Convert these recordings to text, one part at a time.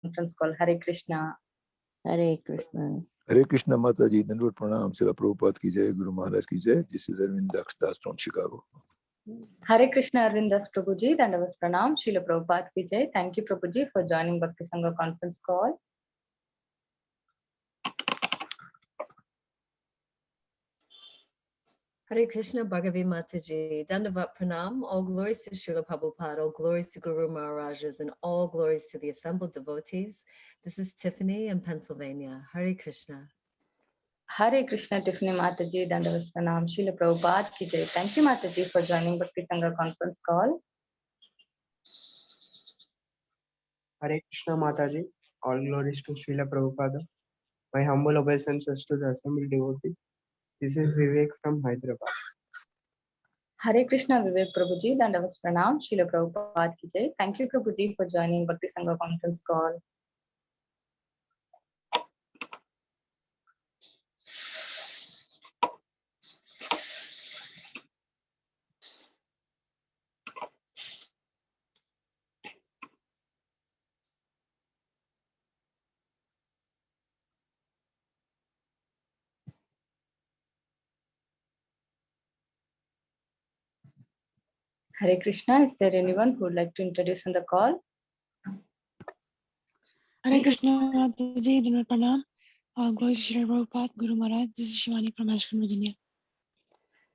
conference call. Hare Krishna. Hare Krishna. Hare Krishna Mataji, Dandavat Pranam, Srila Prabhupada ki jai, Guru Maharaj ki jai. This is Arvind Das from Chicago. Hare Krishna Arvind Das Prabhuji, Dandavat Pranam, Srila Prabhupada ki jai. Thank you Prabhuji for joining Bhakti Sangha conference call. Hare Krishna Bhagavi Mataji, Dandavat Pranam, all glories to Srila Prabhupada, all glories to Guru Maharajas, and all glories to the assembled devotees. This is Tiffany in Pennsylvania. Hare Krishna. Hare Krishna Tiffany Mataji, Dandavat Pranam, Srila Prabhupada ki jai. Thank you Mataji for joining Bhakti Sangha conference call. Hare Krishna Mataji, all glories to Srila Prabhupada. My humble obeisances to the assembled devotees. This is Vivek from Hyderabad. Hare Krishna Vivek Prabhuji, Dandavat Pranam, Srila Prabhupada ki jai. Thank you Prabhuji for joining Bhakti Sangha conference call. Hare Krishna, is there anyone who would like to introduce on the call? Hare Krishna Mataji, Dandavat Pranam. All glories to Srila Prabhupada, Guru Maharaj. This is Shivani from Ashburn, Virginia.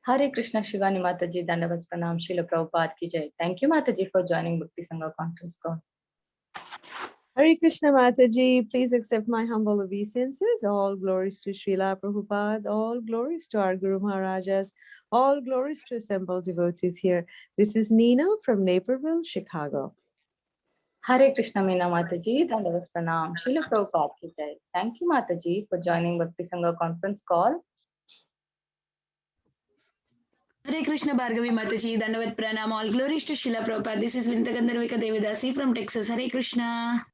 Hare Krishna Shivani Mataji, Dandavat Pranam, Srila Prabhupada ki jai. Thank you Mataji for joining Bhakti Sangha conference call. Hare Krishna Mataji, please accept my humble obeisances. All glories to Srila Prabhupada, all glories to our Guru Maharajas, all glories to assembled devotees here. This is Nina from Naperville, Chicago. Hare Krishna Meena Mataji, Dandavat Pranam, Srila Prabhupada ki jai. Thank you Mataji for joining Bhakti Sangha conference call. Hare Krishna Bhargavi Mataji, Dandavat Pranam, all glories to Srila Prabhupada. This is Vinita Gandharvika Devidasi from Texas. Hare Krishna.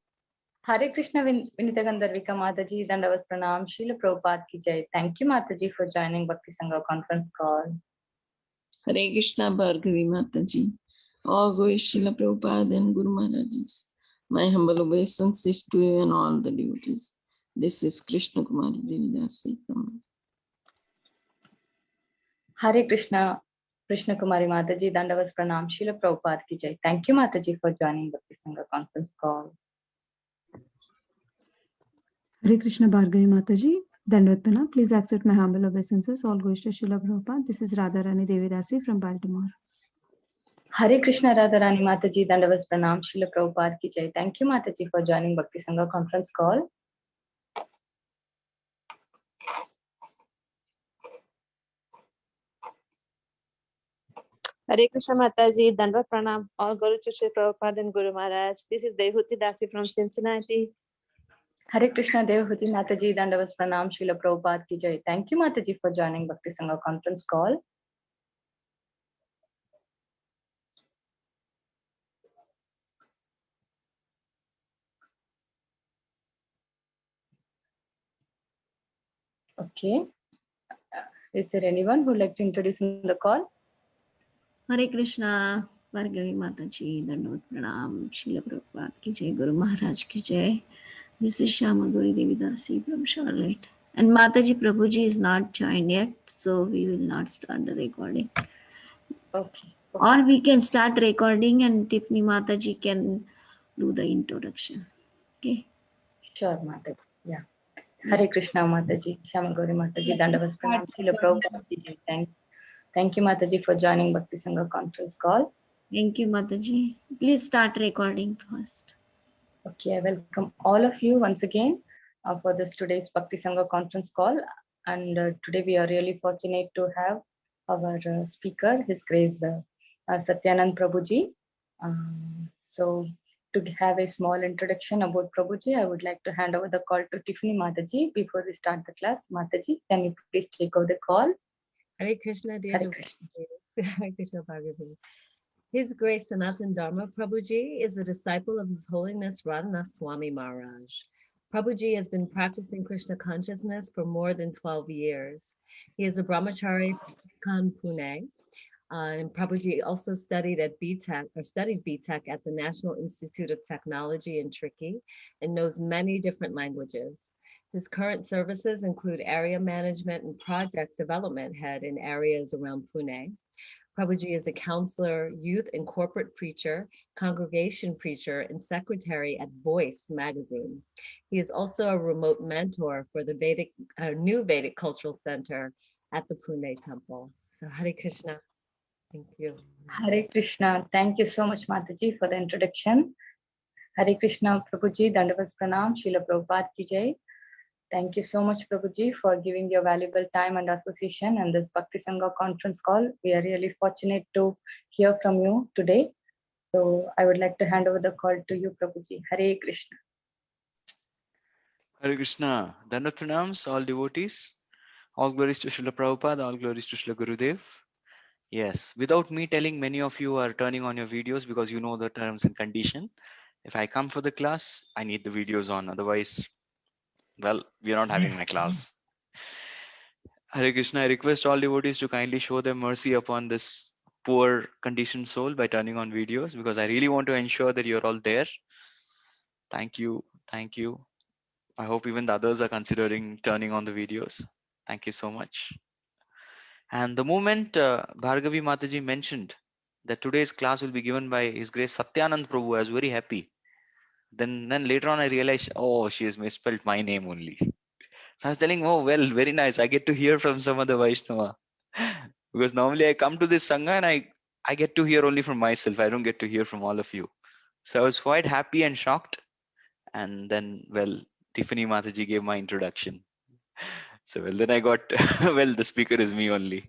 Hare Krishna Vinita Gandharvika Mataji, Dandavat Pranam, Srila Prabhupada ki jai. Thank you Mataji for joining Bhakti Sangha conference call. Hare Krishna Bhargavi Mataji. All glories Srila Prabhupada and Guru Maharajas. My humble obeisances to you and all the devotees. This is Krishna Kumari Devidasi from Hare Krishna, Krishna Kumari Mataji, Dandavat Pranam, Srila Prabhupada ki jai. Thank you Mataji for joining Bhakti Sangha conference call. Hare Krishna Bhargavi Mataji, Dandavat Pranam. Please accept my humble obeisances. All glories to Srila Prabhupada. This is Radharani Devidasi from Baltimore. Hare Krishna Radharani Mataji, Dandavat Pranam, Srila Prabhupada ki jai. Thank you Mataji for joining Bhakti Sangha conference call. Hare Krishna Mataji, Dandavat Pranam, all glories to Srila Prabhupada and Guru Maharaj. This is Devahuti Dasi from Cincinnati. Hare Krishna Devahuti Mataji, Dandavat Pranam, Srila Prabhupada ki jai. Thank you Mataji for joining Bhakti Sangha conference call. Okay. Is there anyone who would like to introduce in the call? Hare Krishna Bhargavi Mataji, Dandavat Pranam, Srila Prabhupada ki jai, Guru Maharaj ki jai. This is Shama Gauri Devidasi from Charlotte. And Mataji Prabhuji is not joined yet, so we will not start the recording. Okay. Or we can start recording and Tiffany Mataji can do the introduction. Okay. Sure, Mataji. Yeah. Hare Krishna Mataji, Shama Gauri Mataji, Dandavat Pranam, Srila Prabhupada ki jai. Thank you Mataji for joining Bhakti Sangha conference call. Thank you Mataji. Please start recording first. Okay, I welcome all of you once again for this today's Bhakti Sangha conference call. And today we are really fortunate to have our speaker, His Grace Satyanand Prabhuji. So to have a small introduction about Prabhuji, I would like to hand over the call to Tiffany Mataji before we start the class. Mataji, can you please take over the call? Hare Krishna, dear Hare Krishna. Hare Krishna Bhagavi. His Grace Sanatan Dharma Prabhuji is a disciple of His Holiness Radhanath Swami Maharaj. Prabhuji has been practicing Krishna consciousness for more than 12 years. He is a brahmachari from Pune. And Prabhuji also studied BTech at the National Institute of Technology in Trichy and knows many different languages. His current services include area management and project development head in areas around Pune. Prabhuji is a counselor, youth and corporate preacher, congregation preacher, and secretary at Voice magazine. He is also a remote mentor for the New Vedic Cultural Center at the Pune Temple. So Hare Krishna. Thank you. Hare Krishna. Thank you so much, Mataji, for the introduction. Hare Krishna, Prabhuji, Dandavas Pranam, Srila Prabhupada Ki Jai. Thank you so much, Prabhuji, for giving your valuable time and association and this Bhakti Sangha conference call. We are really fortunate to hear from you today. So I would like to hand over the call to you, Prabhuji. Hare Krishna. Hare Krishna. Dandavat pranams, all devotees. All glories to Srila Prabhupada, all glories to Srila Gurudev. Yes, without me telling, many of you are turning on your videos because you know the terms and condition. If I come for the class, I need the videos on. Otherwise, well, we are not having my class. Hare Krishna, I request all devotees to kindly show their mercy upon this poor conditioned soul by turning on videos, because I really want to ensure that you're all there. Thank you. Thank you. I hope even the others are considering turning on the videos. Thank you so much. And the moment Bhargavi Mataji mentioned that today's class will be given by His Grace Satyanand Prabhu, I was very happy. Then later on I realized, oh, she has misspelled my name only. So I was telling, oh, well, very nice. I get to hear from some other Vaishnava. Because normally I come to this Sangha and I get to hear only from myself. I don't get to hear from all of you. So I was quite happy and shocked. And then, well, Tiffany Mataji gave my introduction. So, well, then I got, well, the speaker is me only.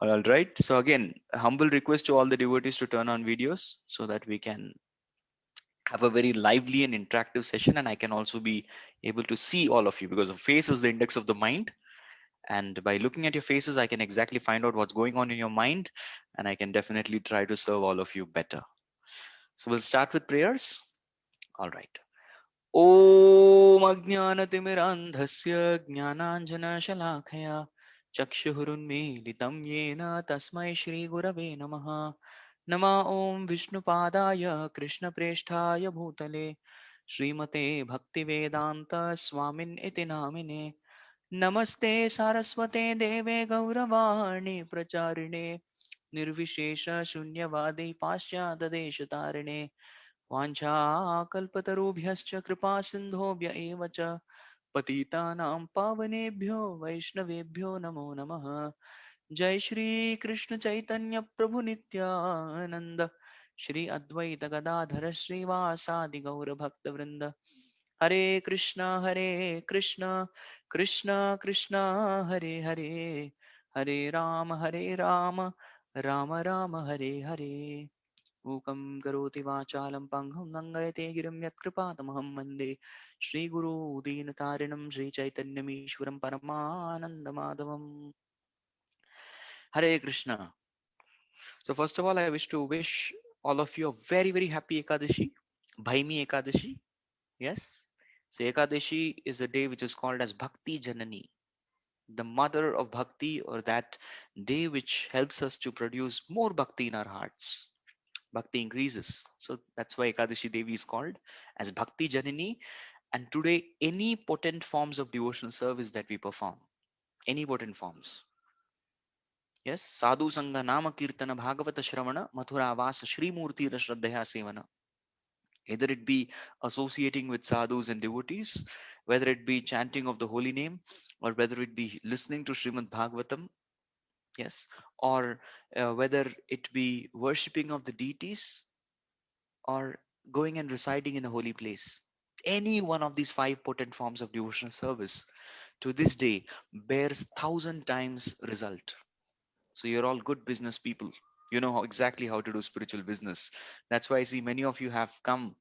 All right. So again, a humble request to all the devotees to turn on videos so that we can have a very lively and interactive session, and I can also be able to see all of you, because a face is the index of the mind, and by looking at your faces I can exactly find out what's going on in your mind, and I can definitely try to serve all of you better. So we'll start with prayers. All right. Om Ajnanatimirandhasya Jnananjanashalakaya Chakshurunmilitam Yena Tasmai Shri Gurave Namaha. Nama Om Vishnupadaya Krishna Presthaya Bhutale Srimate Bhaktivedanta Swamin Iti Namine. Namaste Saraswate Deve Gauravani Pracharine Nirvishesha Shunyavadi Paschatadeshatarine वाञ्छाकल्पतरुभ्यश्च कृपा सिन्धोभ्य एव च पतितानां पावनेभ्यो वैष्णवेभ्यो नमो नमः. जय श्री कृष्ण चैतन्य प्रभु नित्यानंद, श्री अद्वैत गदाधर श्रीवासादि गौर भक्त वृंद. हरे कृष्णा कृष्ण कृष्ण हरे हरे, हरे राम राम राम हरे हरे. मूकं करोति वाचालं पङ्गुं लङ्घयते गिरिं यत्कृपातमहं वन्दे श्रीगुरो दीनतारिणं श्रीचैतन्यमीश्वरं परमानन्दमाधवम्. Hare Krishna. So first of all, I wish to wish all of you a very, very happy Ekadashi, Bhaimi Ekadashi. Yes. So Ekadashi is a day which is called as Bhakti Janani, the mother of Bhakti, or that day which helps us to produce more Bhakti in our hearts. Bhakti increases. So that's why Ekadashi Devi is called as Bhakti Janani. And today, any potent forms of devotional service that we perform, any potent forms. Yes, Sadhu Sangha Nama Kirtana Bhagavata Shravana Mathura Vasa Shri Murti Shraddhaya Sevana. Either it be associating with sadhus and devotees, whether it be chanting of the holy name, or whether it be listening to Srimad Bhagavatam, yes, or whether it be worshipping of the deities, or going and residing in a holy place. Any one of these 5 potent forms of devotional service to this day bears 1,000 times result. So you're all good business people. You know exactly how to do spiritual business. That's why I see many of you have come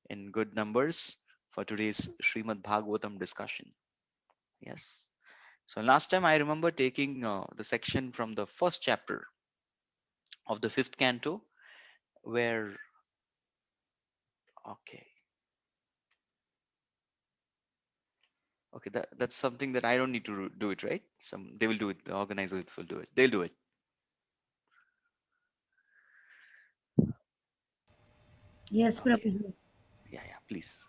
in good numbers for today's Srimad Bhagavatam discussion. Yes. So last time I remember taking the section from the first chapter of the 5th canto, where, okay, that's something that I don't need to do it, right? They will do it. The organizers will do it. They'll do it. Yes, Okay. Prabhuji. Yeah, please.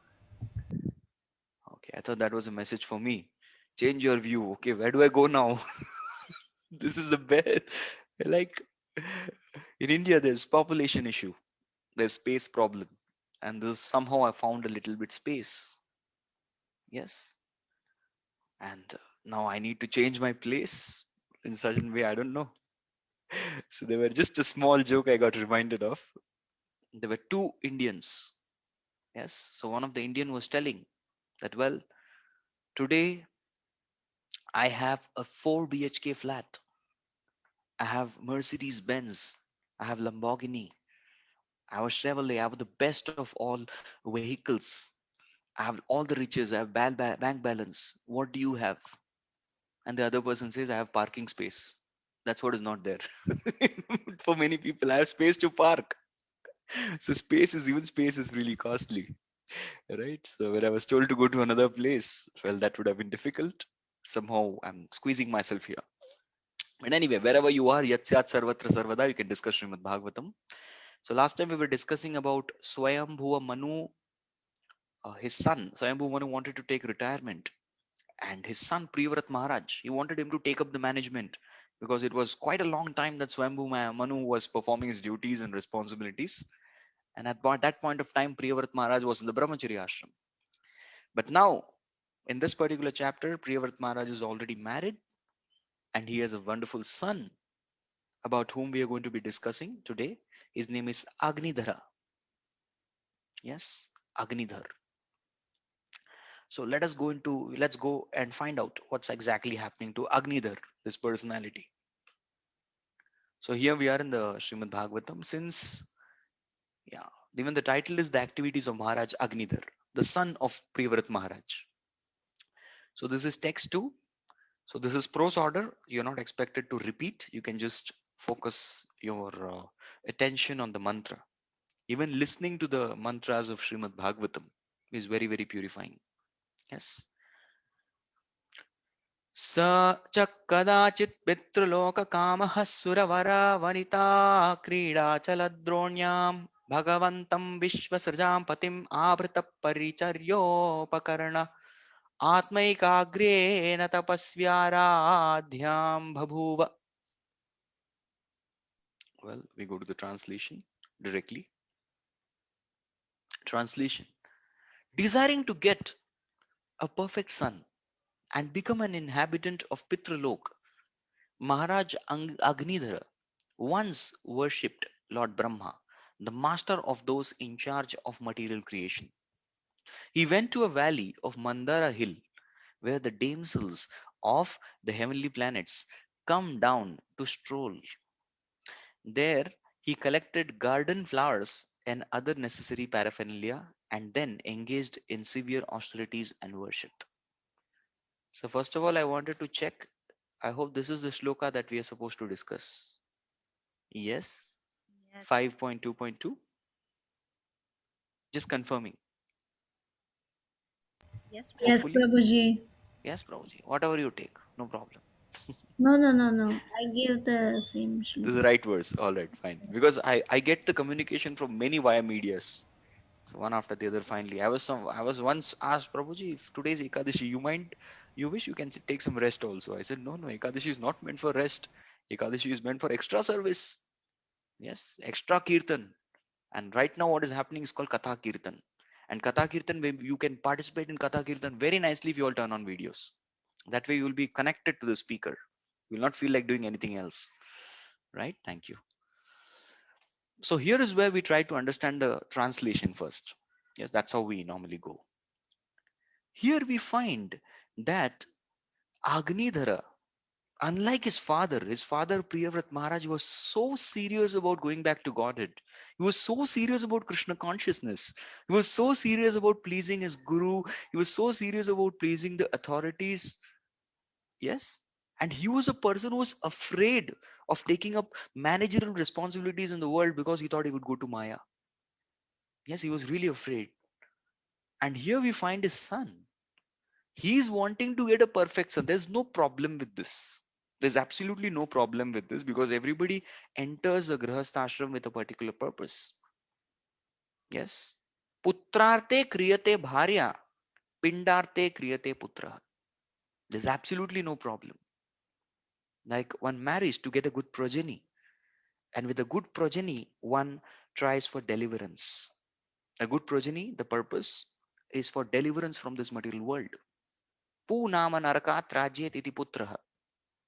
Okay, I thought that was a message for me. Change your view. Okay, where do I go now? This is the best. Like in India, there's population issue, there's space problem, and this somehow I found a little bit space. Yes, and now I need to change my place in certain way. I don't know. So there were just a small joke I got reminded of. There were two Indians. Yes, so one of the Indian was telling that, well, today I have a 4 BHK flat. I have Mercedes Benz. I have Lamborghini. I was Chevrolet. I have the best of all vehicles. I have all the riches. I have bank balance. What do you have? And the other person says, I have parking space. That's what is not there. For many people, I have space to park. So space is really costly, right? So when I was told to go to another place, well, that would have been difficult. Somehow I'm squeezing myself here. But anyway, wherever you are, yat syat sarvatra sarvada, you can discuss Srimad Bhagavatam. So last time we were discussing about Swayambhuva Manu, his son. Swayambhuva Manu wanted to take retirement, and his son Priyavrat Maharaj, he wanted him to take up the management because it was quite a long time that Manu was performing his duties and responsibilities. And at that point of time, Priyavrat Maharaj was in the Brahmacharya ashram. But now, in this particular chapter, Priyavrat Maharaj is already married and he has a wonderful son about whom we are going to be discussing today. His name is Agnidhara. Yes, Agnidhar. So let's go and find out what's exactly happening to Agnidhar, this personality. So here we are in the Srimad Bhagavatam. Since, yeah, even the title is The Activities of Maharaj Agnidhar, the son of Priyavrat Maharaj. So this is text 2. So this is prose order. You're not expected to repeat. You can just focus your attention on the mantra. Even listening to the mantras of Srimad Bhagavatam is very, very purifying. Yes. स च कदाचित् पितृलोककामः सुरवरा वनिता क्रीडाचलद्रोण्यां भगवन्तं विश्वसृजां पतिम् आवृतपरिचर्योपकरण आत्मैकाग्र्येण तपस्व्याराध्यां बभूव. Well, we go to the translation directly. Translation: desiring to get a perfect son and become an inhabitant of Pitralok, Maharaj Agnidhara once worshipped Lord Brahma, the master of those in charge of material creation. He went to a valley of Mandara hill where the damsels of the heavenly planets come down to stroll. There he collected garden flowers and other necessary paraphernalia and then engaged in severe austerities and worship. So first of all, I wanted to check. I hope this is the shloka that we are supposed to discuss. Yes, 5.2.2. Just confirming. Yes, Hopefully. Prabhuji. Yes, Prabhuji. Whatever you take, no problem. No. I give the same This is shloka. the right verse. All right, fine. Because I get the communication from many via medias. So one after the other. Finally, I was once asked, Prabhuji, if today's Ekadashi, you wish you can take some rest also. I said, no, Ekadashi is not meant for rest. Ekadashi is meant for extra service. Yes, extra kirtan. And right now, what is happening is called Katha Kirtan. And Katha Kirtan, you can participate in Katha Kirtan very nicely if you all turn on videos. That way, you will be connected to the speaker. You will not feel like doing anything else. Right? Thank you. So here is where we try to understand the translation first. Yes, that's how we normally go. Here we find that Agnidhara, unlike his father Priyavrat Maharaj was so serious about going back to Godhead. He was so serious about Krishna consciousness. He was so serious about pleasing his guru. He was so serious about pleasing the authorities. Yes. And he was a person who was afraid of taking up managerial responsibilities in the world because he thought he would go to Maya. Yes, he was really afraid. And here we find his son. He's wanting to get a perfect son. There's no problem with this. There's absolutely no problem with this because everybody enters a grahastha ashram with a particular purpose. Yes. Putrarte kriyate bharya, pindarte kriyate putra. There's absolutely no problem. Like one marries to get a good progeny, and with a good progeny, one tries for deliverance. A good progeny, the purpose is for deliverance from this material world. Pu nama narakat rajet iti putraha.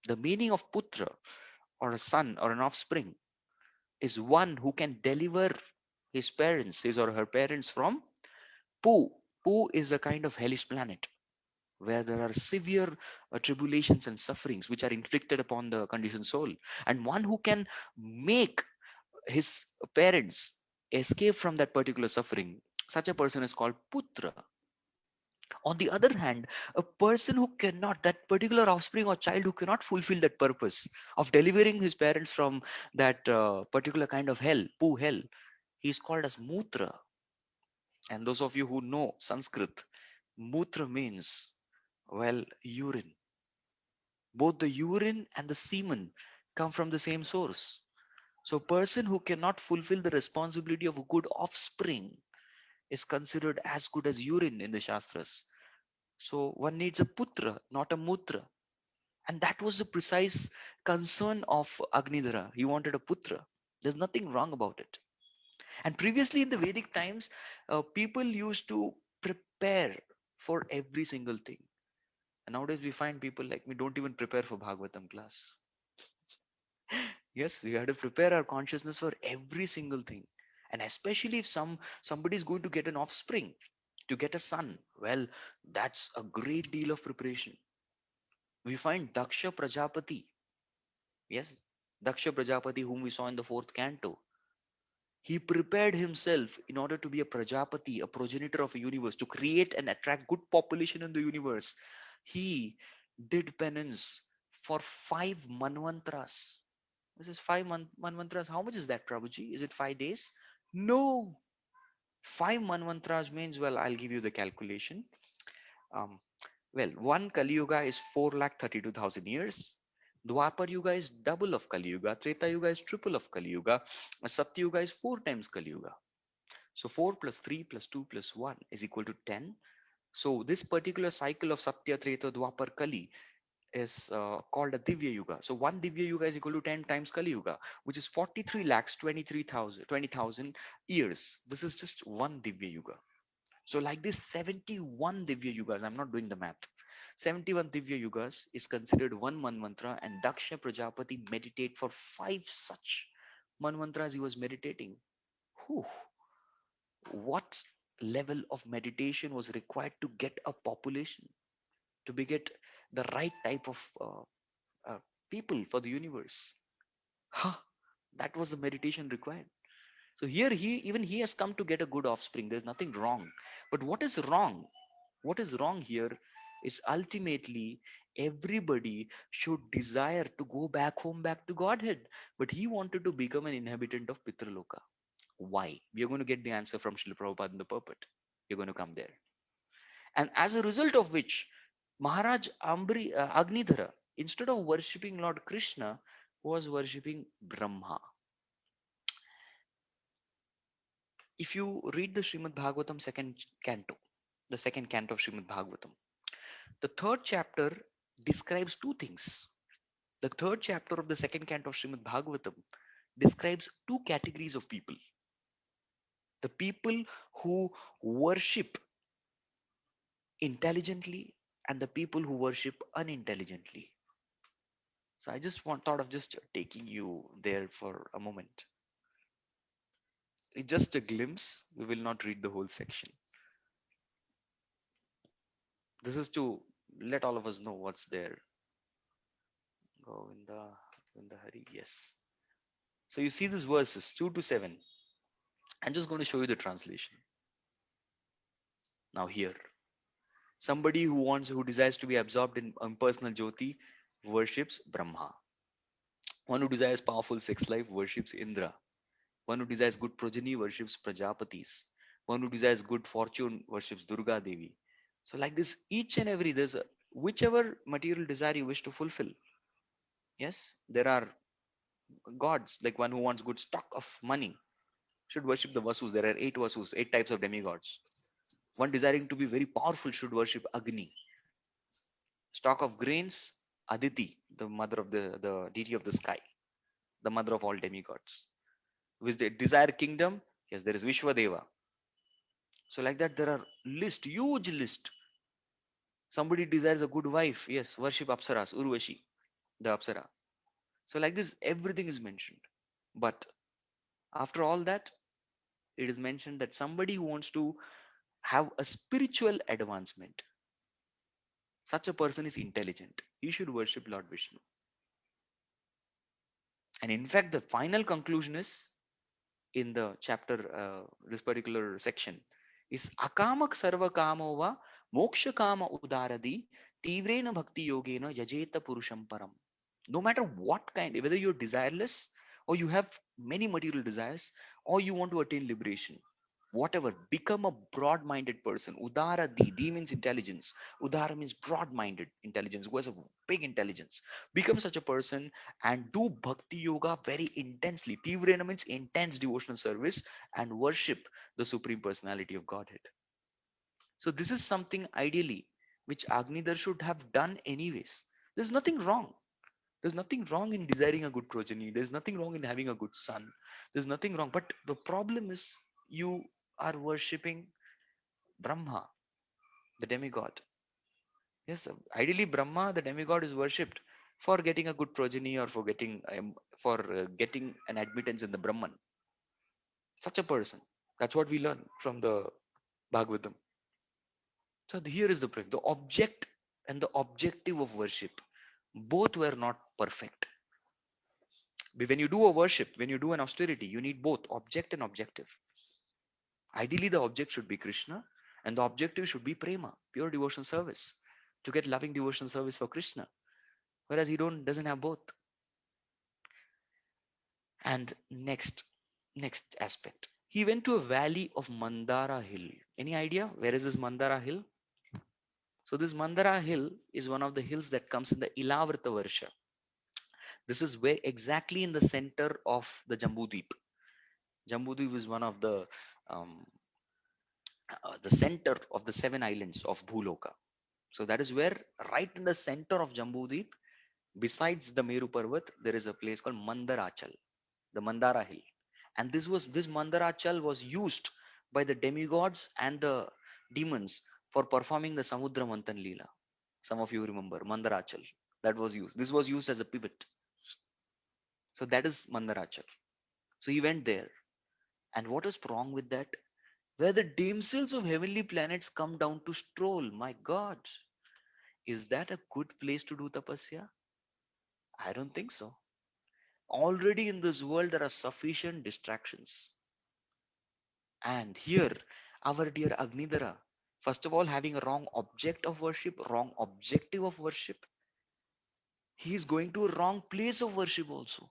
The meaning of putra, or a son or an offspring, is one who can deliver his parents, his or her parents, from Pu. Pu is a kind of hellish planet where there are severe tribulations and sufferings which are inflicted upon the conditioned soul. And one who can make his parents escape from that particular suffering, such a person is called Putra. On the other hand, a person who cannot, that particular offspring or child who cannot fulfill that purpose of delivering his parents from that particular kind of hell, Pu hell, he is called as Mutra. And those of you who know Sanskrit, Mutra means, well, urine. Both the urine and the semen come from the same source. So, a person who cannot fulfill the responsibility of a good offspring is considered as good as urine in the Shastras. So, one needs a putra, not a mutra. And that was the precise concern of Agnidhara. He wanted a putra. There's nothing wrong about it. And previously in the Vedic times, people used to prepare for every single thing. And nowadays we find people like me don't even prepare for Bhagavatam class. Yes, we have to prepare our consciousness for every single thing. And especially if somebody is going to get an offspring, to get a son, well, that's a great deal of preparation. We find Daksha Prajapati. Yes, Daksha Prajapati, whom we saw in the fourth canto. He prepared himself in order to be a Prajapati, a progenitor of a universe, to create and attract good population in the universe. He did penance for 5 manvantras. This is manvantras. How much is that, Prabhuji? Is it 5 days? No. 5 manvantras means, well, I'll give you the calculation. Um, well, one Kali Yuga is 4,32,000 years. Dwapar Yuga is double of Kali Yuga. Treta Yuga is triple of Kali Yuga. Satya Yuga is 4 times Kali Yuga. So 4 plus 3 plus 2 plus 1 is equal to 10. So this particular cycle of Satya, Treta, Dwapar, Kali is called a Divya Yuga. So one Divya Yuga is equal to 10 times Kali Yuga, which is 43 lakhs 20,000 years. This is just one Divya Yuga. So like this 71 Divya Yugas, I'm not doing the math. 71 Divya Yugas is considered one Manmantra, and Daksha Prajapati meditate for 5 such Manmantras he was meditating. Whew. What level of meditation was required to get a population, to get the right type of uh, people for the universe? Huh, that was the meditation required. So here he has come to get a good offspring. There's nothing wrong. But what is wrong? What is wrong here is ultimately everybody should desire to go back home, back to Godhead. But he wanted to become an inhabitant of Pitraloka. Why? We are going to get the answer from Srila Prabhupada in the purport. You're going to come there. And as a result of which, Maharaj Agnidhara, instead of worshipping Lord Krishna, was worshipping Brahma. If you read the Srimad Bhagavatam second canto, the second canto of Srimad Bhagavatam, the third chapter describes two things. The third chapter of the second canto of Srimad Bhagavatam describes two categories of people. The people who worship intelligently and the people who worship unintelligently. So I just thought of just taking you there for a moment. It's just a glimpse. We will not read the whole section. This is to let all of us know what's there. Govinda, Govinda Hari, yes. So you see these verses 2 to 7. I'm just going to show you the translation. Now here, somebody who desires to be absorbed in impersonal Jyoti worships Brahma. One who desires powerful sex life worships Indra. One who desires good progeny worships Prajapatis. One who desires good fortune worships Durga Devi. So like this, each and every, whichever material desire you wish to fulfill. Yes, there are gods, like one who wants good stock of money, should worship the Vasus. There are 8 Vasus, 8 types of demigods. One desiring to be very powerful should worship Agni. Stock of grains, Aditi, the mother of the deity of the sky, the mother of all demigods. With the desire kingdom, yes, there is Vishwadeva. So like that, there are huge list. Somebody desires a good wife, yes, worship Apsaras, Urvashi, the Apsara. So like this, everything is mentioned. But after all that, it is mentioned that somebody who wants to have a spiritual advancement, such a person is intelligent. He should worship Lord Vishnu. And in fact, the final conclusion is in the chapter, this particular section, is akamak sarva kamo va moksha kama udaradi tivrena bhakti yogena yajeta purusham param. No matter what kind, whether you're desireless or you have many material desires or you want to attain liberation, whatever, become a broad-minded person. Udara di means intelligence. Udara means broad-minded intelligence, who has a big intelligence. Become such a person and do bhakti yoga very intensely. Tivrena means intense devotional service and worship the Supreme Personality of Godhead. So this is something ideally which Agnidhar should have done anyways. There's nothing wrong. There's nothing wrong in desiring a good progeny. There's nothing wrong in having a good son. There's nothing wrong. But the problem is you are worshipping Brahma, the demigod. Yes, ideally Brahma, the demigod, is worshipped for getting a good progeny or for getting an admittance in the Brahman. Such a person. That's what we learn from the Bhagavatam. So here is the point. The object and the objective of worship, both were not perfect. When you do a worship, when you do an austerity, you need both object and objective. Ideally, the object should be Krishna and the objective should be prema, pure devotional service, to get loving devotional service for Krishna. Whereas he doesn't have both. And next aspect. He went to a valley of Mandara Hill. Any idea? Where is this Mandara Hill? So this Mandara Hill is one of the hills that comes in the Ilavrita Varsha. This is where exactly in the center of the Jambudweep. Jambudweep is one of the center of the 7 islands of Bhuloka. So that is where, right in the center of Jambudweep, besides the Meru Parvat, there is a place called Mandarachal, the Mandara Hill. And this Mandarachal was used by the demigods and the demons for performing the Samudra Manthan Leela. Some of you remember Mandarachal. That was used. This was used as a pivot. So that is Mandarachal. So he went there. And what is wrong with that? Where the damsels of heavenly planets come down to stroll. My God, is that a good place to do tapasya? I don't think so. Already in this world, there are sufficient distractions. And here, our dear Agnidhara, first of all, having a wrong object of worship, wrong objective of worship, he is going to a wrong place of worship also.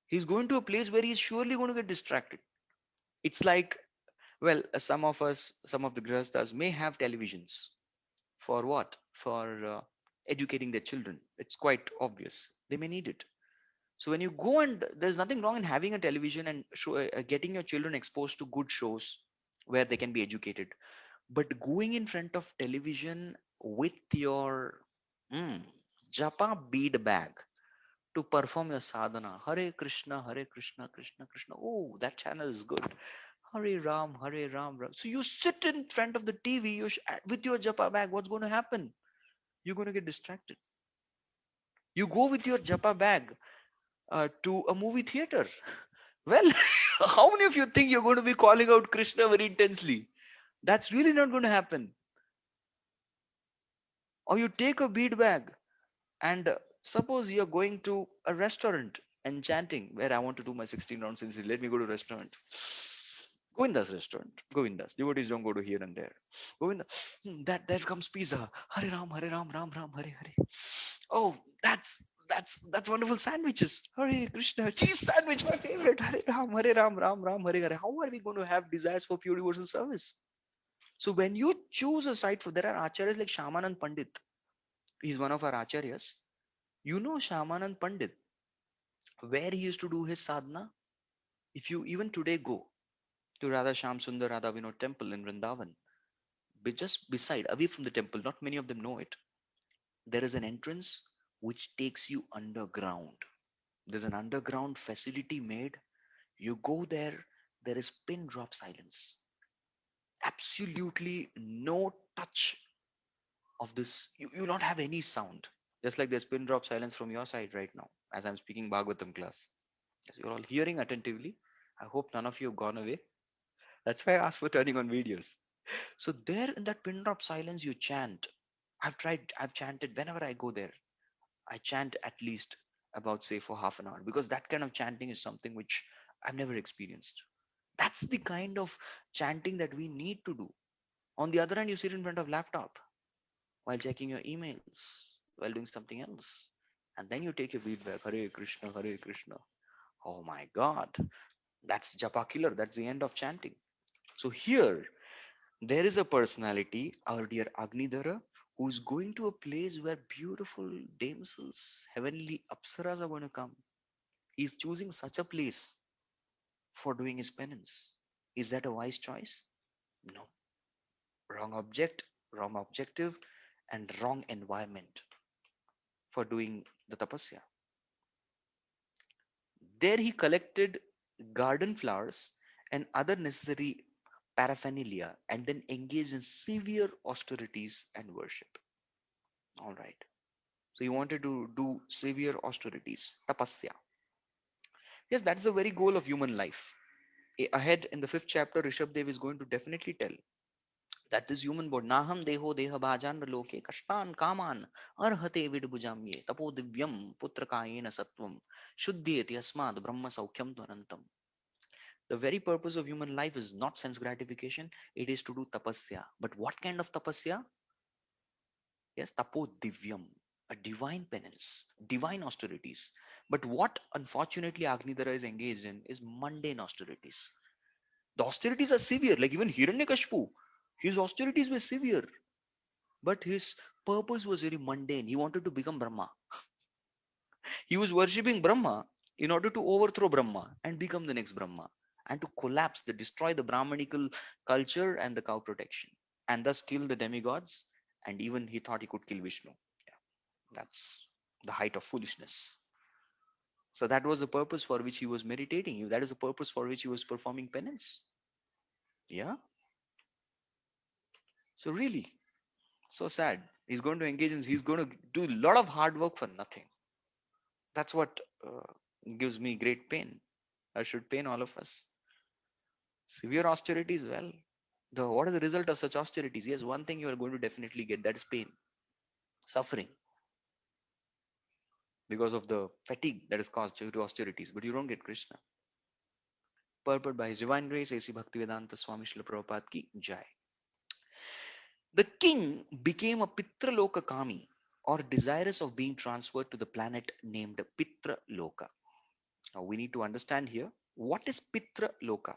He's going to a place where he's surely going to get distracted. It's like, well, some of the grihasthas may have televisions. For what? For educating their children. It's quite obvious. They may need it. So when you go, and there's nothing wrong in having a television and getting your children exposed to good shows where they can be educated. But going in front of television with your japa bead bag to perform your sadhana, Hare Krishna, Krishna Krishna. Oh, that channel is good. Hare Ram, Ram. So you sit in front of the TV with your japa bag. What's going to happen? You're going to get distracted. You go with your japa bag to a movie theater. Well, how many of you think you're going to be calling out Krishna very intensely? That's really not going to happen. Or you take a bead bag and suppose you're going to a restaurant and chanting, where I want to do my 16 rounds since let me go to a restaurant. Govinda's restaurant. Govinda's. Devotees don't go to here and there. Govinda. There comes pizza. Hare Ram, Ram Ram, Hare Hare. Oh, that's wonderful sandwiches. Hare Krishna. Cheese sandwich, my favorite. Hare Ram, Ram, Hare Hare. How are we going to have desires for pure devotional service? So when you choose a site for, there are acharyas like Shamanand Pandit. He's one of our acharyas. You know Shamanand Pandit, where he used to do his sadhana? If you even today go to Radha Sham Sundar Radha Vinod temple in Vrindavan, just beside, away from the temple, not many of them know it, there is an entrance which takes you underground. There's an underground facility made. You go there, there is pin drop silence. Absolutely no touch of this. You don't have any sound. Just like there's pin drop silence from your side right now as I'm speaking Bhagavatam class. Yes, you're all hearing attentively. I hope none of you have gone away. That's why I asked for turning on videos. So there in that pin drop silence, you chant. I've chanted whenever I go there. I chant at least about say for half an hour because that kind of chanting is something which I've never experienced. That's the kind of chanting that we need to do. On the other hand, you sit in front of laptop while checking your emails, while doing something else. And then you take your feedback, Hare Krishna, Hare Krishna. Oh my God, that's Japa killer. That's the end of chanting. So here, there is a personality, our dear Agnidhara, who's going to a place where beautiful damsels, heavenly apsaras are going to come. He's choosing such a place for doing his penance. Is that a wise choice? No. Wrong object, wrong objective, and wrong environment for doing the tapasya. There he collected garden flowers and other necessary paraphernalia and then engaged in severe austerities and worship. All right. So he wanted to do severe austerities, tapasya. Yes, that's the very goal of human life. Ahead in the 5th chapter, Rishabdev is going to definitely tell that this human body, naham deho deha bhajan loke kashtan kaman arhate vidbujamye tapo divyam putra kayena sattvam shuddhyeti asmad brahma saukyam tvanantam. The very purpose of human life is not sense gratification, it is to do tapasya. But what kind of tapasya? Yes, tapo divyam, a divine penance, divine austerities. But what unfortunately Agnidhara is engaged in is mundane austerities. The austerities are severe, like even Hiranyakashipu, his austerities were severe, but his purpose was very mundane. He wanted to become Brahma. He was worshipping Brahma in order to overthrow Brahma and become the next Brahma and to collapse, destroy the Brahmanical culture and the cow protection, and thus kill the demigods. And even he thought he could kill Vishnu. Yeah, that's the height of foolishness. So that was the purpose for which he was meditating. That is the purpose for which he was performing penance. Yeah. So really, so sad. He's going to engage in. He's going to do a lot of hard work for nothing. That's what gives me great pain. I should pain all of us. Severe austerities, well, what is the result of such austerities? Yes, one thing you are going to definitely get, that is pain, suffering, because of the fatigue that is caused due to austerities, but you don't get Krishna. Purport by His Divine Grace, A.C. Bhaktivedanta Swami Srila Prabhupada ki Jai. The king became a Pitra Loka Kami, or desirous of being transferred to the planet named Pitra Loka. Now we need to understand here, what is Pitra Loka?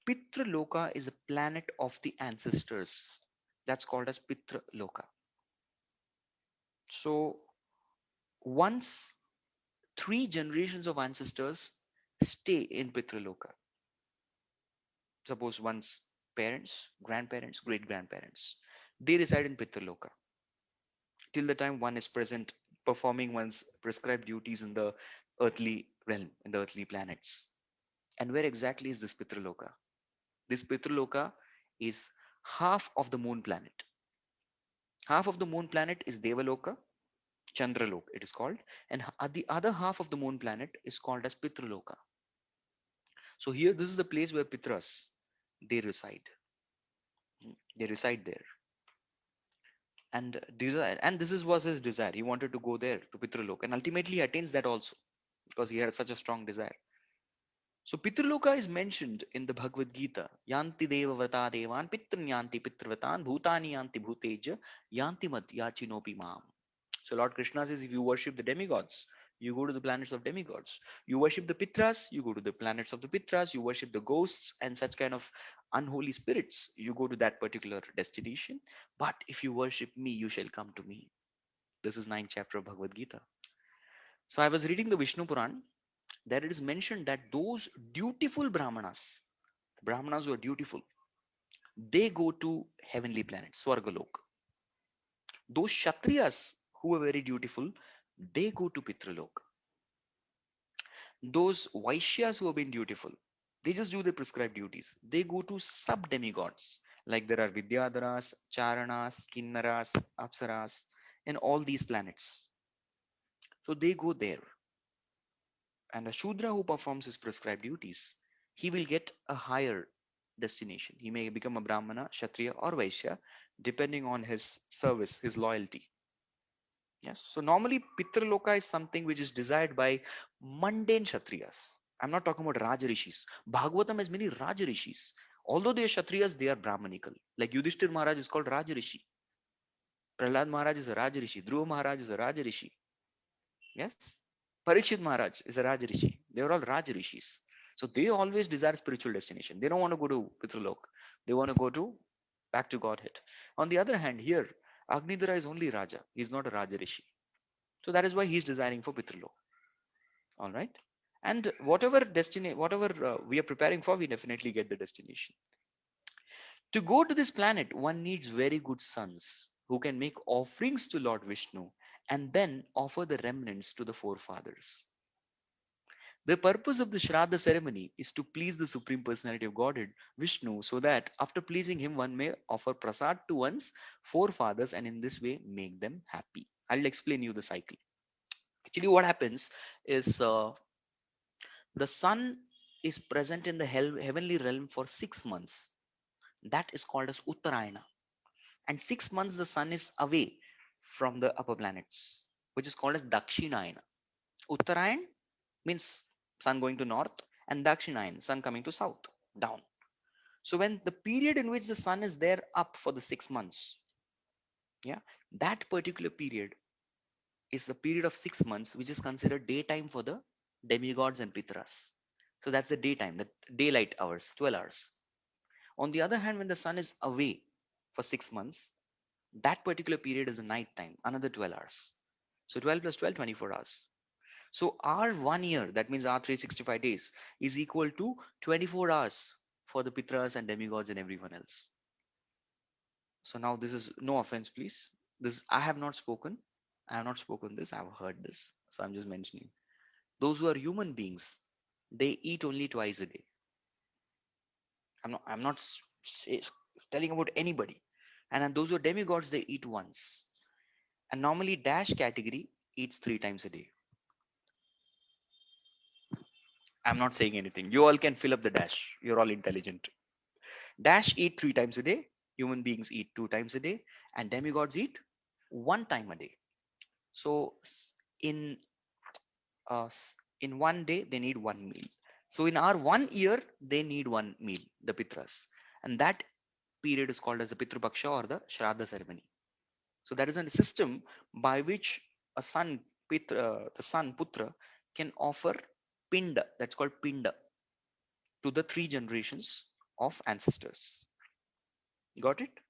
Pitra Loka is a planet of the ancestors. That's called as Pitra Loka. So once 3 generations of ancestors stay in Pitra Loka. Suppose one's parents, grandparents, great grandparents, they reside in Pitra Loka till the time one is present performing one's prescribed duties in the earthly realm, in the earthly planets. And where exactly is this Pitra Loka? This Pitra Loka is half of the moon planet. Half of the moon planet is Devaloka, Chandraloka it is called, and the other half of the moon planet is called as Pitraloka. So here, this is the place where Pitras, they reside. They reside there. And was his desire. He wanted to go there to Pitraloka, and ultimately he attains that also because he had such a strong desire. So Pitraloka is mentioned in the Bhagavad Gita. Yanti devavata devan pitran yanti pitravatan bhutani yanti bhuteja yanti matyachinopi mam. So Lord Krishna says, if you worship the demigods, you go to the planets of demigods. You worship the Pitras, you go to the planets of the Pitras. You worship the ghosts and such kind of unholy spirits, you go to that particular destination. But if you worship me, you shall come to me. This is 9th chapter of Bhagavad Gita. So I was reading the Vishnu Puran, there it is mentioned that those dutiful Brahmanas who are dutiful, they go to heavenly planets, Swargalok. Those Kshatriyas who are very dutiful, they go to Pitralok. Those Vaishyas who have been dutiful, they just do the prescribed duties. They go to sub demigods. Like there are Vidyadharas, Charanas, Kinnaras, Apsaras, and all these planets. So they go there. And a Shudra who performs his prescribed duties, he will get a higher destination. He may become a Brahmana, Kshatriya, or Vaishya, depending on his service, his loyalty. Yes. So normally Pitraloka is something which is desired by mundane Kshatriyas. I'm not talking about Rajarishis. Bhagavatam has many Rajarishis. Although they are Kshatriyas, they are Brahmanical. Like Yudhishthir Maharaj is called Rajarishi. Prahlad Maharaj is a Rajarishi. Dhruva Maharaj is a Rajarishi. Yes. Parikshit Maharaj is a Rajarishi. They are all Rajarishis. So they always desire spiritual destination. They don't want to go to Pitralok. They want to go to back to Godhead. On the other hand, here, Agnidhara is only Raja. He's not a Rajarishi. So that is why he's desiring for Pitralok. All right. And whatever we are preparing for, we definitely get the destination. To go to this planet, one needs very good sons who can make offerings to Lord Vishnu and then offer the remnants to the forefathers. The purpose of the Shraddha ceremony is to please the Supreme Personality of Godhead, Vishnu, so that after pleasing him, one may offer prasad to one's forefathers and in this way make them happy. I'll explain you the cycle. Actually, what happens is the sun is present in the heavenly realm for 6 months. That is called as Uttarayana. And 6 months the sun is away from the upper planets, which is called as Dakshinayana. Uttarayan means sun going to north, and Dakshinayan, sun coming to south, down. So when the period in which the sun is there up for the 6 months, yeah, that particular period is the period of 6 months, which is considered daytime for the demigods and pitras. So that's the daytime, the daylight hours, 12 hours. On the other hand, when the sun is away for 6 months, that particular period is the night time, another 12 hours. So 12 plus 12, 24 hours. So our 1 year, that means our 365 days, is equal to 24 hours for the pitras and demigods and everyone else. So now this is no offense, please. This I have not spoken. I have not spoken this. I have heard this. So I'm just mentioning. Those who are human beings, they eat only twice a day. I'm not telling about anybody. And then those who are demigods, they eat once. And normally dash category eats 3 times a day. I'm not saying anything. You all can fill up the dash. You're all intelligent. Dash eat 3 times a day. Human beings eat 2 times a day. And demigods eat 1 time a day. So in 1 day, they need 1 meal. So in our 1 year, they need 1 meal, the pitras. And that period is called as the Pitrupaksha or the Shraddha ceremony. So that is a system by which a son, the son, Putra, can offer Pinda, that's called Pinda, to the 3 generations of ancestors. Got it?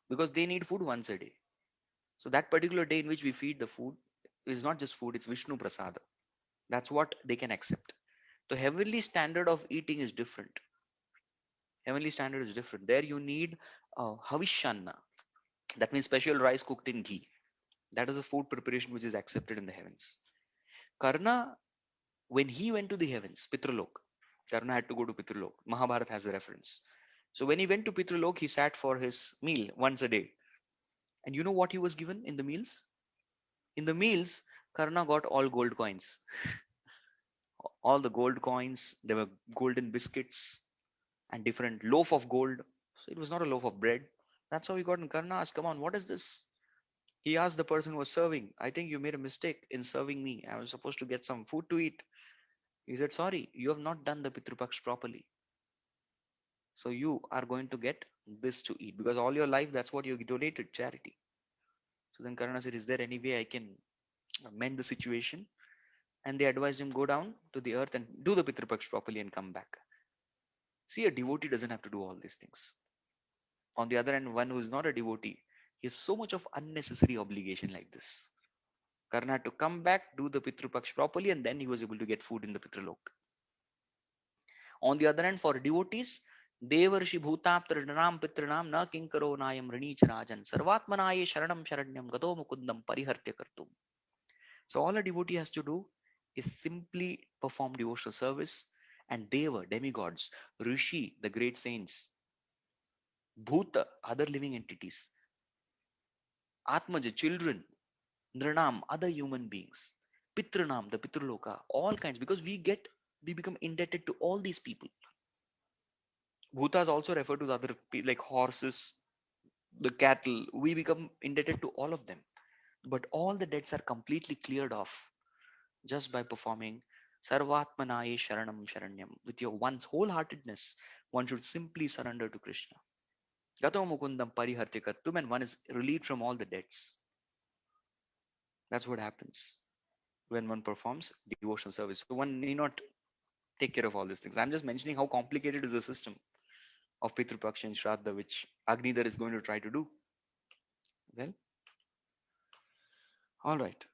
Because they need food once a day. So that particular day in which we feed the food is not just food, it's Vishnu Prasada. That's what they can accept. The heavenly standard of eating is different. Heavenly standard is different. There you need Havishanna. That means special rice cooked in ghee. That is a food preparation which is accepted in the heavens. Karna, when he went to the heavens, Pitralok, Karna had to go to Pitralok. Mahabharata has a reference. So when he went to Pitralok, he sat for his meal once a day. And you know what he was given in the meals? In the meals, Karna got all gold coins. All the gold coins, there were golden biscuits and different loaf of gold. So it was not a loaf of bread. That's how he got. And Karna asked, come on, what is this? He asked the person who was serving, I think you made a mistake in serving me. I was supposed to get some food to eat. He said, sorry, you have not done the Pitrupaksh properly. So you are going to get this to eat because all your life, that's what you donated, charity. So then Karna said, is there any way I can mend the situation? And they advised him, go down to the earth and do the Pitrupaksh properly and come back. See, a devotee doesn't have to do all these things. On the other hand, one who is not a devotee, he has so much of unnecessary obligation like this. Karna had to come back, do the Pitru Paksh properly, and then he was able to get food in the Pitralok. On the other hand, for devotees, Devarshi Bhutaptra Nram Pitranam Na Kinkaro Nayam Ranich Rajan Sarvatmanaye Sharanam Sharanyam Gado Mukundam Parihartya Kartum. So all a devotee has to do is simply perform devotional service, and Deva, demigods, Rishi, the great saints, Bhuta, other living entities, Atmaja, children, Nranam, other human beings, Pitranam, the Pitraloka, all kinds, because we become indebted to all these people. Bhutas also refer to the other like horses, the cattle. We become indebted to all of them. But all the debts are completely cleared off just by performing Sarvatmanaye Sharanam Sharanyam. With your one's wholeheartedness, one should simply surrender to Krishna. Gato Mukundam Parihartya Kartum, and one is relieved from all the debts. That's what happens when one performs devotional service. So one need not take care of all these things. I'm just mentioning how complicated is the system of Pitru Paksha and Shraddha, which Agnidhar is going to try to do. Well, all right.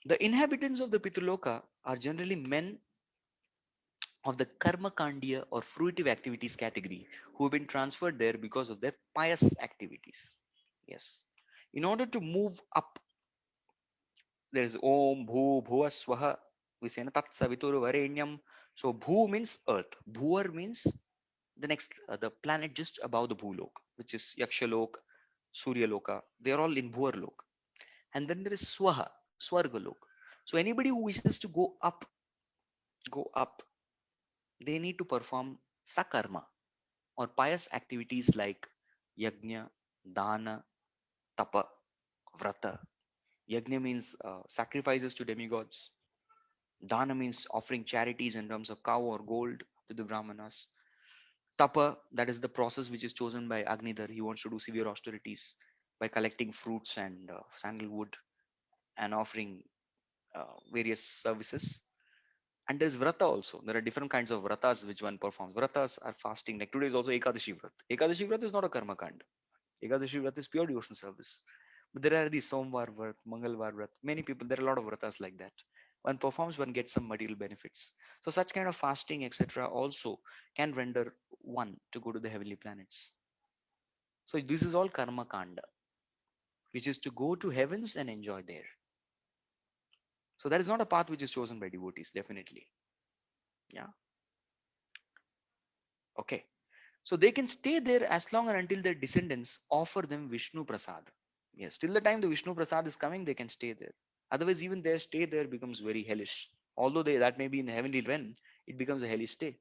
The inhabitants of the Pitraloka are generally men of the Karma Kandiya or fruitive activities category who have been transferred there because of their pious activities. Yes. In order to move up, there is Om, Bhu, Bhuva, Swaha. We say Tat Savituru Varenyam. So Bhu means earth. Bhuvar means the next, the planet just above the Bhulok, which is Yakshalok, Suryaloka. They are all in Bhuvarlok. And then there is Swaha, Swargalok. So anybody who wishes to go up, they need to perform sakarma or pious activities like yajna, dana, tapa, vrata. Yajna means sacrifices to demigods. Dana means offering charities in terms of cow or gold to the brahmanas. Tapa, that is the process which is chosen by Agnidhar. He wants to do severe austerities by collecting fruits and sandalwood and offering various services. And there's vrata also. There are different kinds of vratas which one performs. Vratas are fasting. Like today is also Ekadashi Vrat. Ekadashi Vrat is not a karma kand. Ekadashi Vrat is pure devotional service. But there are these Somvar Vrat, Mangalvar Vrat. Many people, there are a lot of vratas like that. One performs, one gets some material benefits. So such kind of fasting, etc., also can render one to go to the heavenly planets. So this is all karma kanda, which is to go to heavens and enjoy there. So that is not a path which is chosen by devotees, definitely. Yeah. Okay. So they can stay there as long and until their descendants offer them Vishnu Prasad. Yes, till the time the Vishnu Prasad is coming, they can stay there. Otherwise, even their stay there becomes very hellish. Although that may be in the heavenly realm, it becomes a hellish stay.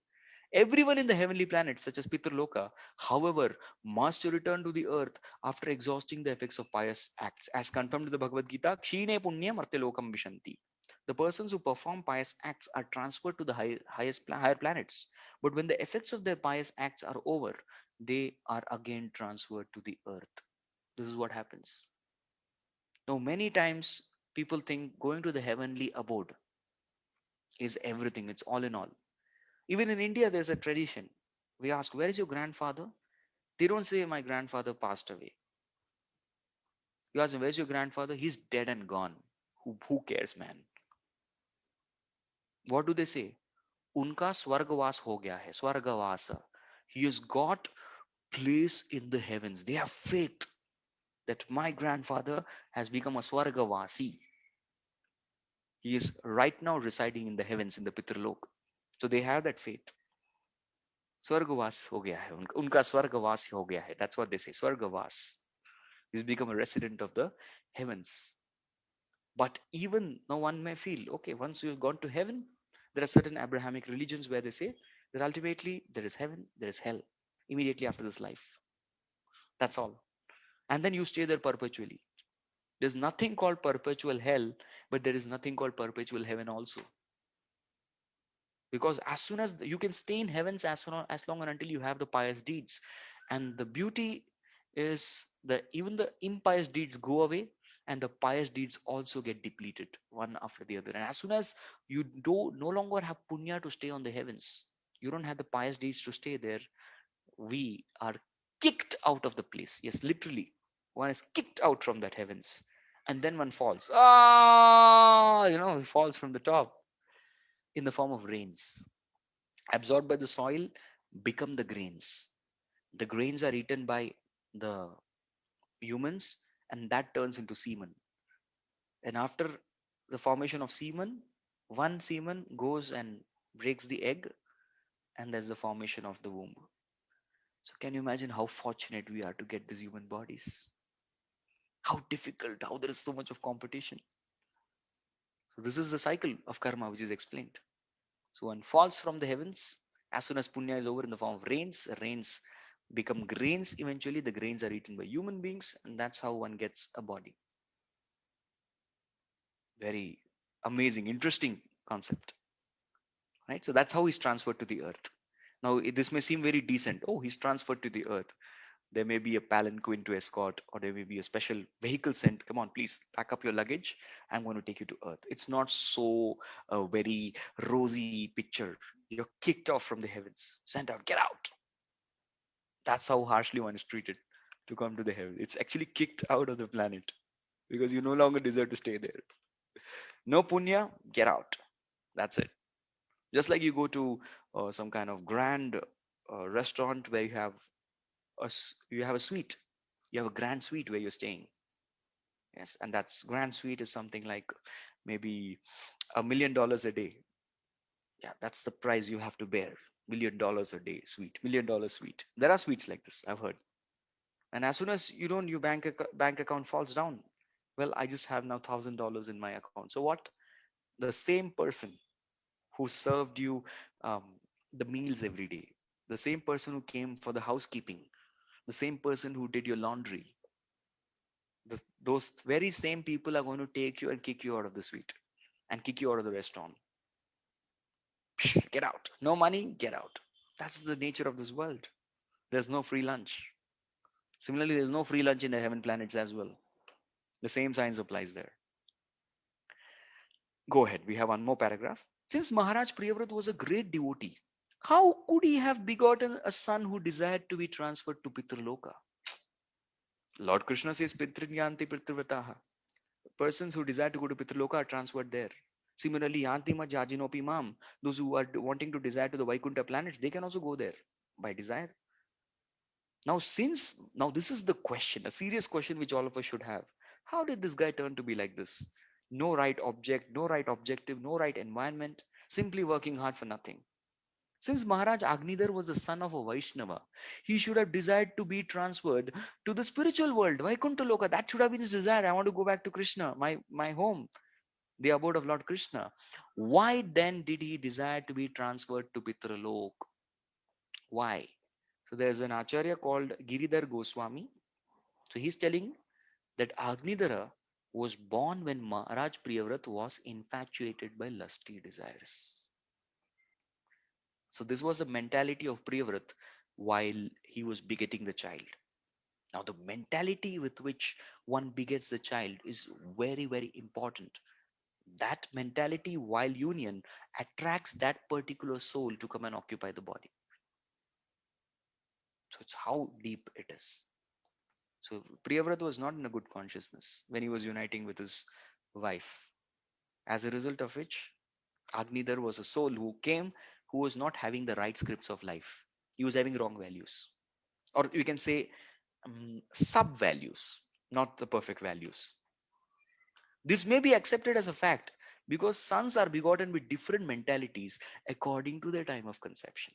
Everyone in the heavenly planets, such as Pitraloka, however, must return to the earth after exhausting the effects of pious acts, as confirmed in the Bhagavad Gita, Kshine Punyam Artelokam Vishanti. The persons who perform pious acts are transferred to the higher planets. But when the effects of their pious acts are over, they are again transferred to the earth. This is what happens. Now, many times people think going to the heavenly abode is everything, it's all in all. Even in India, there's a tradition. We ask, where is your grandfather? They don't say, my grandfather passed away. You ask him, where's your grandfather? He's dead and gone. Who cares, man? What do they say? Unka swargavas ho gaya hai, swargavasa. He has got place in the heavens. They have faith that my grandfather has become a swargavasi. He is right now residing in the heavens, in the Pitralok. So they have that faith. Swargavas ho gaya hai. Unka swargavas ho gaya hai. That's what they say. Swargavas. He's become a resident of the heavens. But even now one may feel, okay, once you've gone to heaven, there are certain Abrahamic religions where they say that ultimately there is heaven, there is hell immediately after this life. That's all. And then you stay there perpetually. There's nothing called perpetual hell, but there is nothing called perpetual heaven also. Because as soon as you can stay in heavens as long and until you have the pious deeds. And the beauty is that even the impious deeds go away and the pious deeds also get depleted one after the other. And as soon as you no longer have punya to stay on the heavens, you don't have the pious deeds to stay there, we are kicked out of the place. Yes, literally. One is kicked out from that heavens. And then one falls. Ah, he falls from the top in the form of rains. Absorbed by the soil, become the grains. The grains are eaten by the humans, and that turns into semen. And after the formation of semen, one semen goes and breaks the egg, and there's the formation of the womb. So can you imagine how fortunate we are to get these human bodies? How difficult, how there is so much of competition. So this is the cycle of karma which is explained. So one falls from the heavens. As soon as punya is over in the form of rains, rains become grains. Eventually the grains are eaten by human beings, and that's how one gets a body. Very amazing, interesting concept. Right? So that's how he's transferred to the earth. Now this may seem very decent. Oh, he's transferred to the earth. There may be a palanquin to escort, or there may be a special vehicle sent. Come on, please pack up your luggage. I'm going to take you to earth. It's not so very rosy picture. You're kicked off from the heavens, sent out, get out. That's how harshly one is treated to come to the heaven. It's actually kicked out of the planet because you no longer deserve to stay there. No punya, get out. That's it. Just like you go to some kind of grand restaurant where you have a suite. You have a grand suite where you're staying. Yes, and that's grand suite is something like maybe $1 million a day. Yeah, that's the price you have to bear. $1 million a day suite, $1 million suite. There are suites like this, I've heard. And as soon as you don't, your bank account falls down. Well, I just have now $1,000 in my account. So what? The same person who served you um, the meals every day, the same person who came for the housekeeping, the same person who did your laundry, those very same people are going to take you and kick you out of the suite and kick you out of the restaurant. Get out. No money, get out. That's the nature of this world. There's no free lunch. Similarly, there's no free lunch in the heaven planets as well. The same science applies there. Go ahead. We have one more paragraph. Since Maharaj Priyavrat was a great devotee, how could he have begotten a son who desired to be transferred to Pitraloka? Lord Krishna says, Pitrinyanti Pitrivataha. Persons who desire to go to Pitraloka are transferred there. Similarly, Yantima Jajinopi Mam, those who are wanting to desire to the Vaikuntha planets, they can also go there by desire. Now, this is the question, a serious question which all of us should have. How did this guy turn to be like this? No right object, no right objective, no right environment, simply working hard for nothing. Since Maharaj Agnidhar was the son of a Vaishnava, he should have desired to be transferred to the spiritual world, Vaikuntha Loka. That should have been his desire. I want to go back to Krishna, my home, the abode of Lord Krishna. Why then did he desire to be transferred to Pitralok? Why? So there's an Acharya called Giridhar Goswami. So he's telling that Agnidhara was born when Maharaj Priyavrat was infatuated by lusty desires. So this was the mentality of Priyavrat while he was begetting the child. Now the mentality with which one begets the child is very, very important. That mentality while union attracts that particular soul to come and occupy the body. So it's how deep it is. So Priyavrat was not in a good consciousness when he was uniting with his wife. As a result of which, Agnidhar was a soul who came who was not having the right scripts of life. He was having wrong values. Or we can say sub values, not the perfect values. This may be accepted as a fact because sons are begotten with different mentalities according to their time of conception.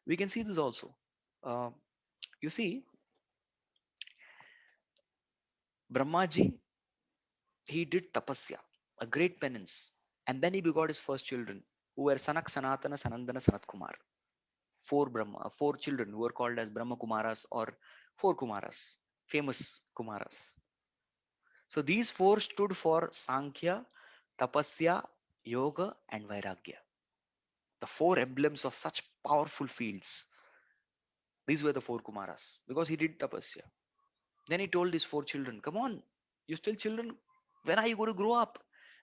We can see this also. You see, Brahmaji, he did tapasya, a great penance, and then he begot his first children, who were Sanak, Sanatana, Sanandana, Sanat Kumar. Four children who were called as Brahma Kumaras or four Kumaras, famous Kumaras. So these four stood for Sankhya, Tapasya, Yoga, and Vairagya. The four emblems of such powerful fields. These were the four Kumaras because he did Tapasya. Then he told his four children, come on, you still children, when are you going to grow up?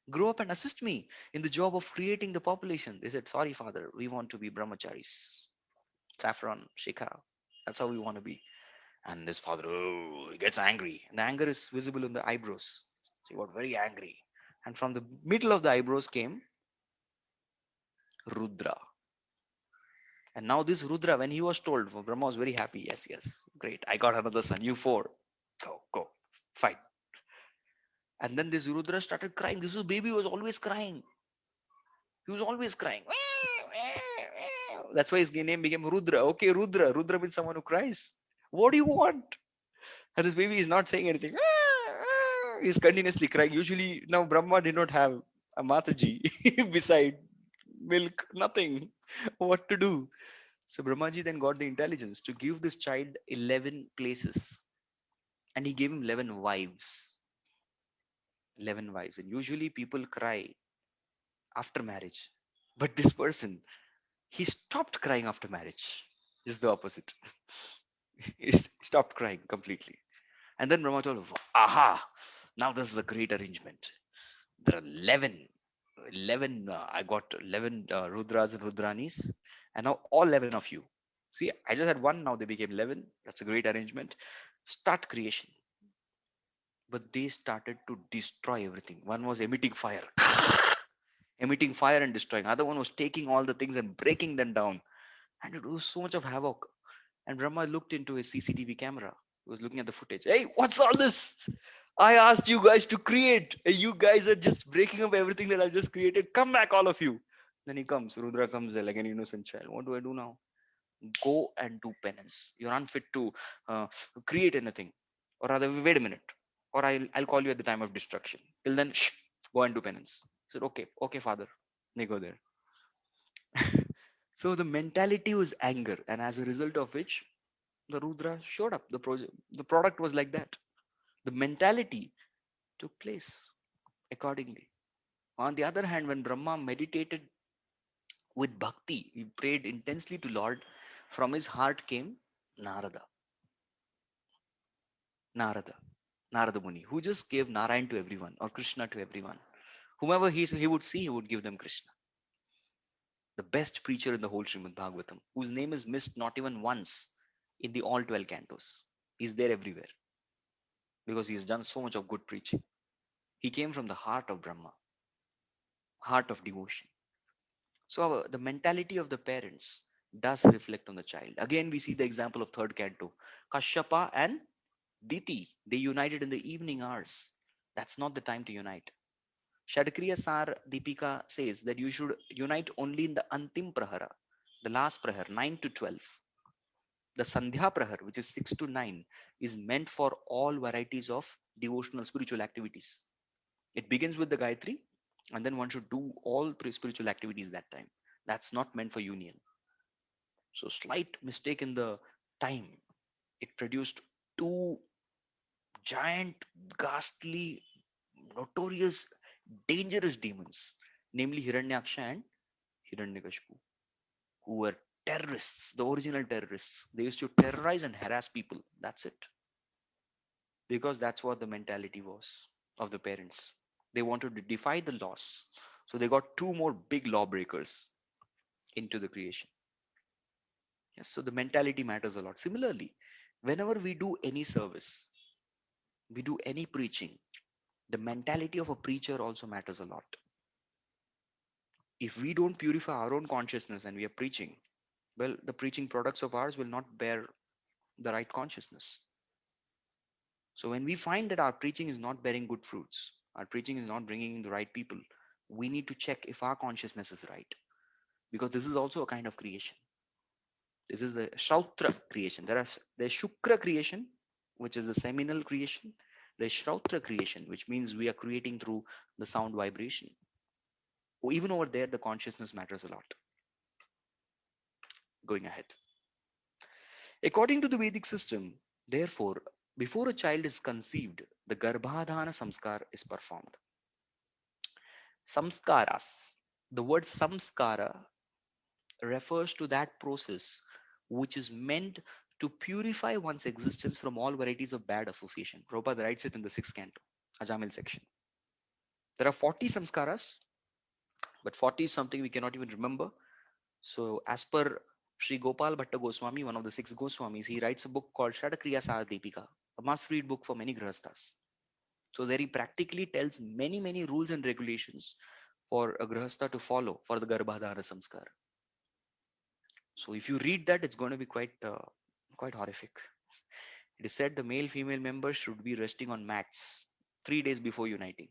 Grow up and assist me in the job of creating the population. They said, sorry, father, we want to be brahmacharis. Saffron, Shikha. That's how we want to be. And his father, oh, he gets angry. And the anger is visible in the eyebrows. So he got very angry. And from the middle of the eyebrows came Rudra. And now this Rudra, when he was told, Brahma was very happy. Yes, yes, great. I got another son. You four. Go. Fine. And then this Rudra started crying. This baby was always crying. He was always crying. That's why his name became Rudra. Okay, Rudra. Rudra means someone who cries. What do you want? And this baby is not saying anything. He's continuously crying. Usually, now Brahma did not have a Mataji beside milk, nothing. What to do? So Brahmaji then got the intelligence to give this child 11 places. And he gave him 11 wives. 11 wives. And usually people cry after marriage. But this person, he stopped crying after marriage. Just the opposite. He stopped crying completely. And then Brahma told him, aha, now this is a great arrangement. There are 11, I got 11 Rudras and Rudranis, and now all 11 of you. See, I just had one, now they became 11. That's a great arrangement. Start creation. But they started to destroy everything. One was emitting fire. Emitting fire and destroying. Other one was taking all the things and breaking them down. And it was so much of havoc. And Brahma looked into his CCTV camera. He was looking at the footage. Hey, what's all this? I asked you guys to create. You guys are just breaking up everything that I've just created. Come back, all of you. Then he comes. Rudra comes there like an innocent child. What do I do now? Go and do penance. You're unfit to create anything. Or rather, wait a minute. Or I'll call you at the time of destruction. Till then, shh, go and do penance. I said, okay, father. They go there. So the mentality was anger, and as a result of which, the Rudra showed up. The product was like that. The mentality took place accordingly. On the other hand, when Brahma meditated with bhakti, he prayed intensely to Lord, from his heart came Narada. Narada Muni, who just gave Narayan to everyone or Krishna to everyone. Whomever he would see, he would give them Krishna. The best preacher in the whole Srimad Bhagavatam, whose name is missed not even once in the all 12 cantos. He's there everywhere because he has done so much of good preaching. He came from the heart of Brahma, heart of devotion. So the mentality of the parents does reflect on the child. Again, we see the example of third canto. Kashyapa and Diti, they united in the evening hours. That's not the time to unite. Shadkriya Sar Deepika says that you should unite only in the Antim Prahara, the last Prahar, 9 to 12. The Sandhya Prahar, which is 6 to 9, is meant for all varieties of devotional spiritual activities. It begins with the Gayatri, and then one should do all spiritual activities that time. That's not meant for union. So, slight mistake in the time, it produced two giant, ghastly, notorious, dangerous demons, namely Hiranyaksha and Hiranyakashipu, who were terrorists, the original terrorists. They used to terrorize and harass people. That's it. Because that's what the mentality was of the parents. They wanted to defy the laws. So they got two more big lawbreakers into the creation. Yes, so the mentality matters a lot. Similarly, whenever we do any service, we do any preaching, the mentality of a preacher also matters a lot. If we don't purify our own consciousness and we are preaching, well, the preaching products of ours will not bear the right consciousness. So when we find that our preaching is not bearing good fruits, our preaching is not bringing in the right people, we need to check if our consciousness is right. Because this is also a kind of creation. This is the Shrautra creation. There's Shukra creation, which is the seminal creation. There's Shrautra creation, which means we are creating through the sound vibration. Even over there, the consciousness matters a lot. Going ahead. According to the Vedic system, therefore, before a child is conceived, the Garbhadhana Samskar is performed. Samskaras. The word samskara refers to that process which is meant to purify one's existence from all varieties of bad association. Prabhupada writes it in the 6th canto, Ajamil section. There are 40 samskaras, but 40 is something we cannot even remember. So as per Sri Gopal Bhatta Goswami, one of the 6 Goswamis, he writes a book called Shadakriya Saradipika, a must-read book for many grahasthas. So there he practically tells many rules and regulations for a grahastha to follow for the Garbhadhana Samskara. So if you read that, it's going to be quite horrific. It is said the male-female members should be resting on mats 3 days before uniting.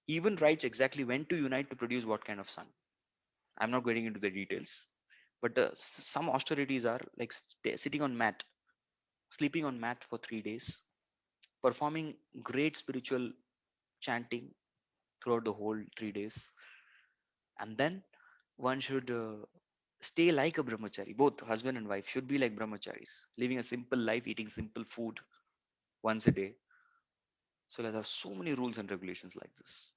He even writes exactly when to unite to produce what kind of son. I'm not getting into the details, but some austerities are like sitting on mat, sleeping on mat for 3 days, performing great spiritual chanting throughout the whole 3 days, and then one should stay like a brahmachari. Both husband and wife should be like brahmacharis, living a simple life, eating simple food once a day. So there are so many rules and regulations like this.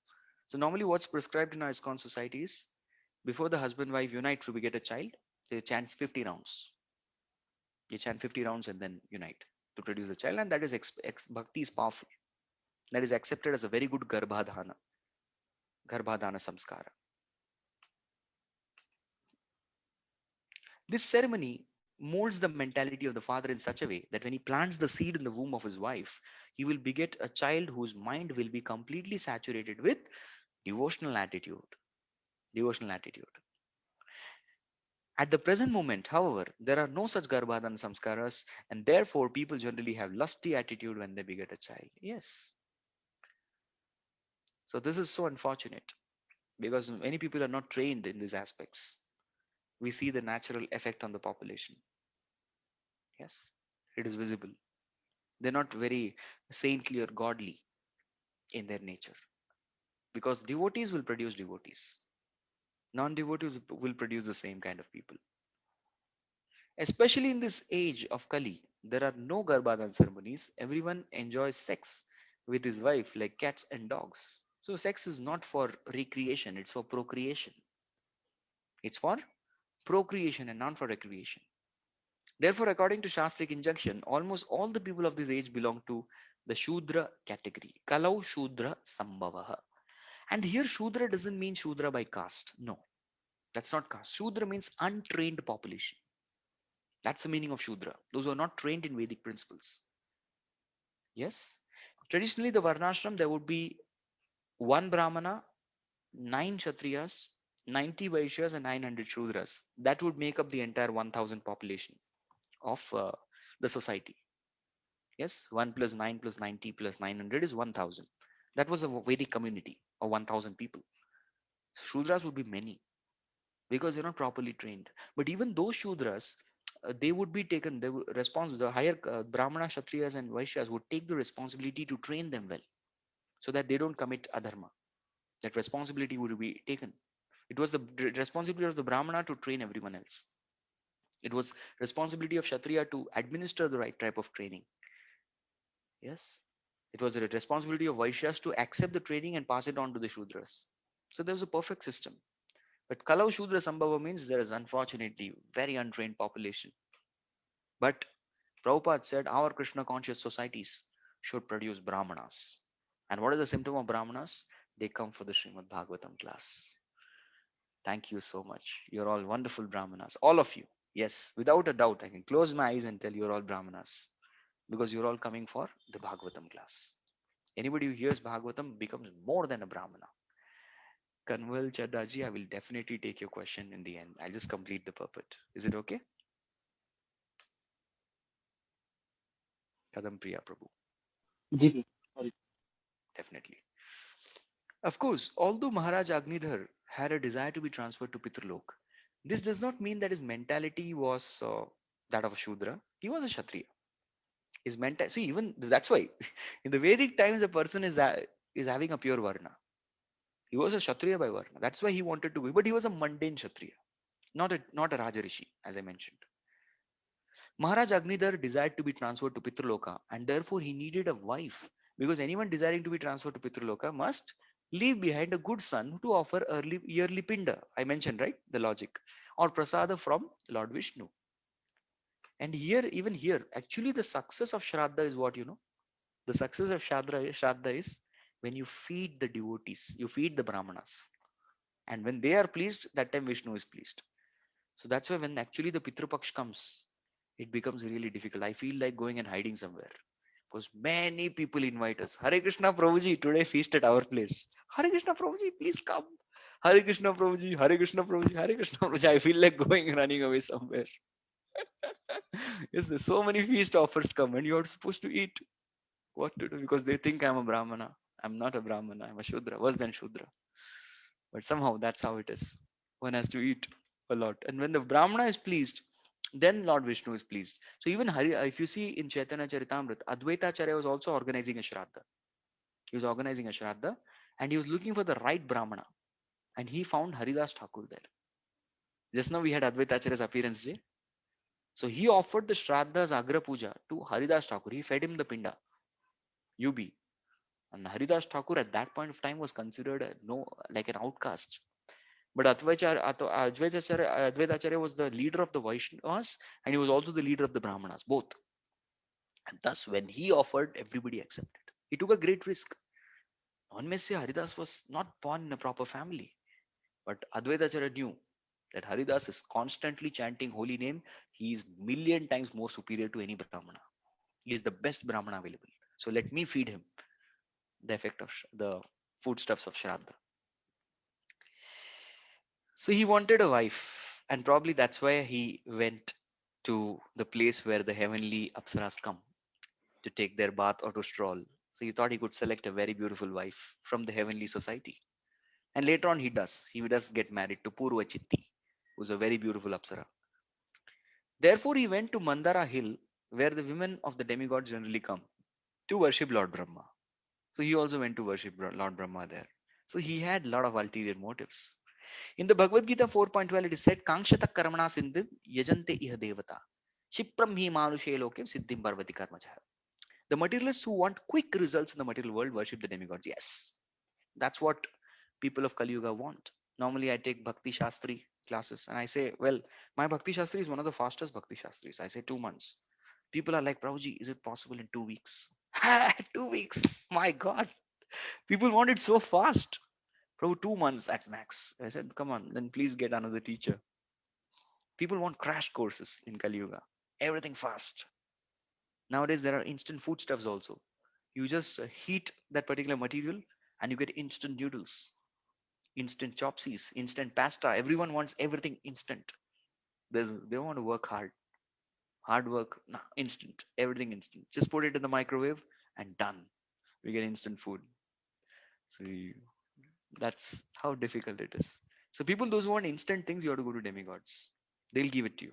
So normally what's prescribed in our ISKCON society is before the husband wife unite to beget a child, they chant 50 rounds. They chant 50 rounds and then unite to produce a child, and that is bhakti is powerful. That is accepted as a very good garbhadhana samskara. This ceremony molds the mentality of the father in such a way that when he plants the seed in the womb of his wife, he will beget a child whose mind will be completely saturated with devotional attitude. Devotional attitude. At the present moment, however, there are no such garbhadhana samskaras, and therefore people generally have lusty attitude when they beget a child. Yes. So this is so unfortunate because many people are not trained in these aspects. We see the natural effect on the population. Yes, it is visible. They're not very saintly or godly in their nature because devotees will produce devotees. Non-devotees will produce the same kind of people. Especially in this age of Kali, there are no Garbhadan ceremonies. Everyone enjoys sex with his wife like cats and dogs. So sex is not for recreation, it's for procreation. It's for procreation and not for recreation. Therefore, according to Shastric injunction, almost all the people of this age belong to the Shudra category. Kalau Shudra Sambhavaha. And here Shudra doesn't mean Shudra by caste. No, that's not caste. Shudra means untrained population. That's the meaning of Shudra. Those who are not trained in Vedic principles. Yes. Traditionally, the Varnashram, there would be one Brahmana, 9 Kshatriyas, 90 Vaishyas, and 900 Shudras. That would make up the entire 1000 population of the society. Yes, 1 plus 9 plus 90 plus 900 is 1000. That was a Vedic community of 1000 people. Shudras would be many because they're not properly trained. But even those Shudras, they would be taken, they would respond, the higher Brahmana, Kshatriyas, and Vaishyas would take the responsibility to train them well so that they don't commit adharma. That responsibility would be taken. It was the responsibility of the Brahmana to train everyone else. It was responsibility of Kshatriya to administer the right type of training. Yes. It was the responsibility of Vaishyas to accept the training and pass it on to the Shudras. So there was a perfect system. But Kalau Shudra Sambhava means there is unfortunately very untrained population. But Prabhupada said our Krishna conscious societies should produce Brahmanas. And what is the symptom of Brahmanas? They come for the Srimad Bhagavatam class. Thank you so much. You're all wonderful Brahmanas. All of you. Yes, without a doubt, I can close my eyes and tell you're all Brahmanas. Because you're all coming for the Bhagavatam class. Anybody who hears Bhagavatam becomes more than a Brahmana. Kanwal Chaddaji, I will definitely take your question in the end. I'll just complete the purport. Is it okay? Kadam Priya Prabhu. Ji sorry. Definitely. Of course, although Maharaj Agnidhar had a desire to be transferred to Pitralok, this does not mean that his mentality was that of a Shudra. He was a Kshatriya. His mental, see, even that's why in the Vedic times a person is having a pure Varna. He was a Kshatriya by Varna. That's why he wanted to go, but he was a mundane Kshatriya, not a Rajarishi, as I mentioned. Maharaj Agnidhar desired to be transferred to Pitraloka, and therefore he needed a wife, because anyone desiring to be transferred to Pitraloka must leave behind a good son to offer yearly pinda. I mentioned, right, the logic, or prasada from Lord Vishnu. And even here, actually the success of Shraddha is what, the success of Shraddha is when you feed the devotees, you feed the Brahmanas. And when they are pleased, that time Vishnu is pleased. So that's why when actually the Pitru Paksh comes, it becomes really difficult. I feel like going and hiding somewhere because many people invite us. Hare Krishna Prabhuji, today feast at our place. Hare Krishna Prabhuji, please come. Hare Krishna Prabhuji, Hare Krishna Prabhuji, Hare Krishna Prabhuji. I feel like going and running away somewhere. Yes, there's so many feast offers come and you're supposed to eat. What to do? Because they think I'm a Brahmana. I'm not a Brahmana, I'm a Shudra, worse than Shudra. But somehow that's how it is. One has to eat a lot. And when the Brahmana is pleased, then Lord Vishnu is pleased. So even Hari, if you see in Chaitanya Charitamrita, Advaita Acharya was also organizing a Shraddha. He was organizing a Shraddha and he was looking for the right Brahmana. And he found Haridas Thakur there. Just now we had Advaita Acharya's appearance day. So he offered the Shraddha as Agra Puja to Haridas Thakur. He fed him the Pinda, UB. And Haridas Thakur at that point of time was considered like an outcast. But Advaita Acharya was the leader of the Vaishnavas and he was also the leader of the Brahmanas, both. And thus, when he offered, everybody accepted. He took a great risk. One may say Haridas was not born in a proper family, but Advaita Acharya knew that Haridas is constantly chanting holy name. He is million times more superior to any Brahmana. He is the best Brahmana available. So let me feed him the effect of the foodstuffs of Shraddha. So he wanted a wife, and probably that's why he went to the place where the heavenly Apsaras come to take their bath or to stroll. So he thought he could select a very beautiful wife from the heavenly society. And later on, he does. He does get married to Purva Chitti, who's a very beautiful Apsara. Therefore, he went to Mandara Hill, where the women of the demigods generally come to worship Lord Brahma. So he also went to worship Lord Brahma there. So he had a lot of ulterior motives. In the Bhagavad Gita 4.12, it is said, Kankshata karmana sindhim yajante iha devata. Shipram hi manushe lokem siddhim parvati karmaja. The materialists who want quick results in the material world worship the demigods. Yes, that's what people of Kali Yuga want. Normally, I take Bhakti Shastri classes and I say, well, my Bhakti Shastri is one of the fastest Bhakti Shastris. I say 2 months. People are like, Prabhuji, is it possible in 2 weeks? 2 weeks. My God. People want it so fast. Prabhu, 2 months at max. I said, come on, then please get another teacher. People want crash courses in Kali Yuga. Everything fast. Nowadays, there are instant foodstuffs also. You just heat that particular material and you get instant noodles, instant chopsies, instant pasta. Everyone wants everything instant. They don't want to work hard. Hard work, nah, instant. Everything instant. Just put it in the microwave and done. We get instant food. So that's how difficult it is. So people, those who want instant things, you have to go to demigods. They'll give it to you.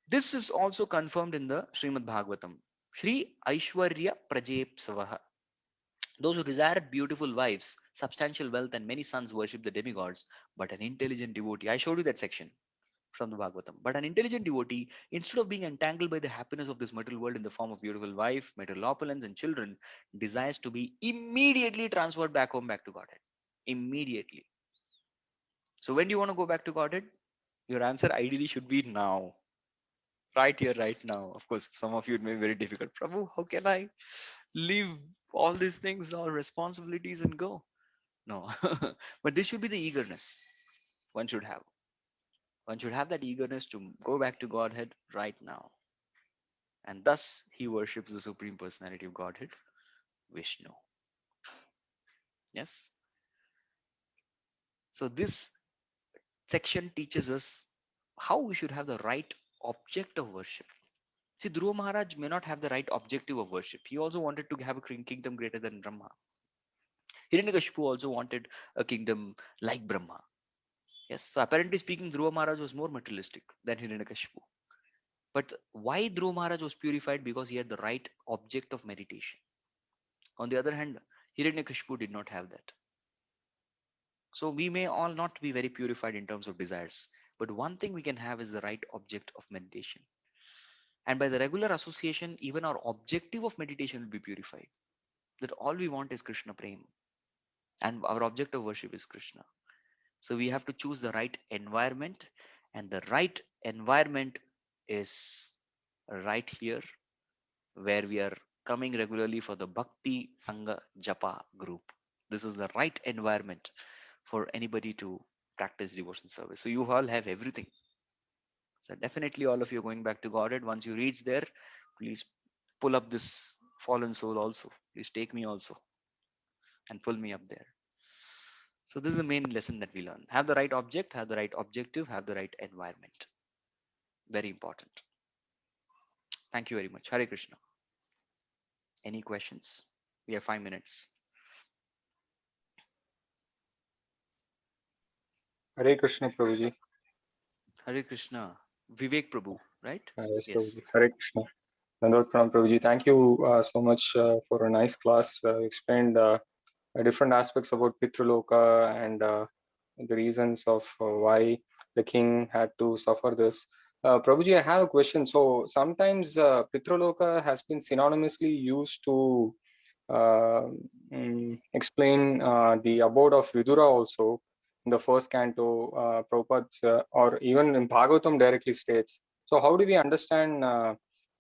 This is also confirmed in the Srimad Bhagavatam. Shri Aishwarya Prajepsavaha. Those who desire beautiful wives, substantial wealth, and many sons worship the demigods, but an intelligent devotee. I showed you that section from the Bhagavatam. But an intelligent devotee, instead of being entangled by the happiness of this material world in the form of beautiful wife, material opulence, and children, desires to be immediately transferred back home, back to Godhead. Immediately. So when do you want to go back to Godhead? Your answer ideally should be now. Right here, right now. Of course, some of you it may be very difficult. Prabhu, how can I leave all these things, all responsibilities and go? No. But this should be the eagerness one should have. One should have that eagerness to go back to Godhead right now. And thus he worships the Supreme Personality of Godhead, Vishnu. Yes. So this section teaches us how we should have the right object of worship. See, Dhruva Maharaj may not have the right objective of worship. He also wanted to have a kingdom greater than Brahma. Hiranyakashipu also wanted a kingdom like Brahma. Yes, so apparently speaking, Dhruva Maharaj was more materialistic than Hiranyakashipu. But why Dhruva Maharaj was purified? Because he had the right object of meditation. On the other hand, Hiranyakashipu did not have that. So we may all not be very purified in terms of desires. But one thing we can have is the right object of meditation. And by the regular association, even our objective of meditation will be purified. That all we want is Krishna Prem. And our object of worship is Krishna. So we have to choose the right environment. And the right environment is right here, where we are coming regularly for the Bhakti Sangha Japa group. This is the right environment for anybody to practice devotion service. So you all have everything. So definitely all of you are going back to Godhead. Once you reach there, please pull up this fallen soul also. Please take me also and pull me up there. So this is the main lesson that we learn. Have the right object, have the right objective, have the right environment. Very important. Thank you very much. Hare Krishna. Any questions? We have 5 minutes. Hare Krishna, Prabhuji. Hare Krishna. Vivek Prabhu, right? Yes, Yes. Prabhuji. Hare Krishna. Dandavad Pranam, Prabhuji. Thank you so much for a nice class. You explained different aspects about Pitraloka and the reasons of why the king had to suffer this. Prabhuji, I have a question. So sometimes Pitraloka has been synonymously used to explain the abode of Vidura also in the first canto. Prabhupada's, or even in Bhagavatam directly states. So how do we understand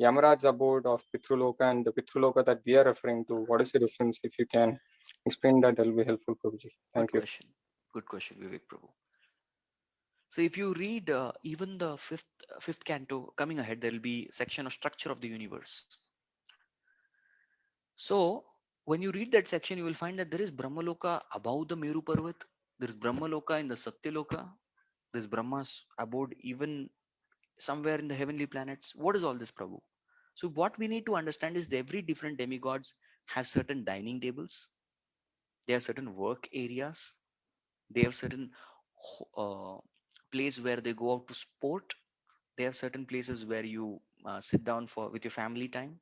Yamaraj's abode of Pitraloka and the Pitraloka that we are referring to? What is the difference? If you can explain that, that will be helpful, Prabhuji. Thank you. Good question, Vivek Prabhu. So if you read even the fifth canto, coming ahead, there will be section of structure of the universe. So when you read that section, you will find that there is Brahmaloka above the Meru Parvat. There is Brahmaloka in the Satyaloka. There is Brahma's abode even somewhere in the heavenly planets. What is all this, Prabhu? So what we need to understand is that every different demigods have certain dining tables. They have certain work areas. They have certain place where they go out to sport. They have certain places where you sit down with your family time.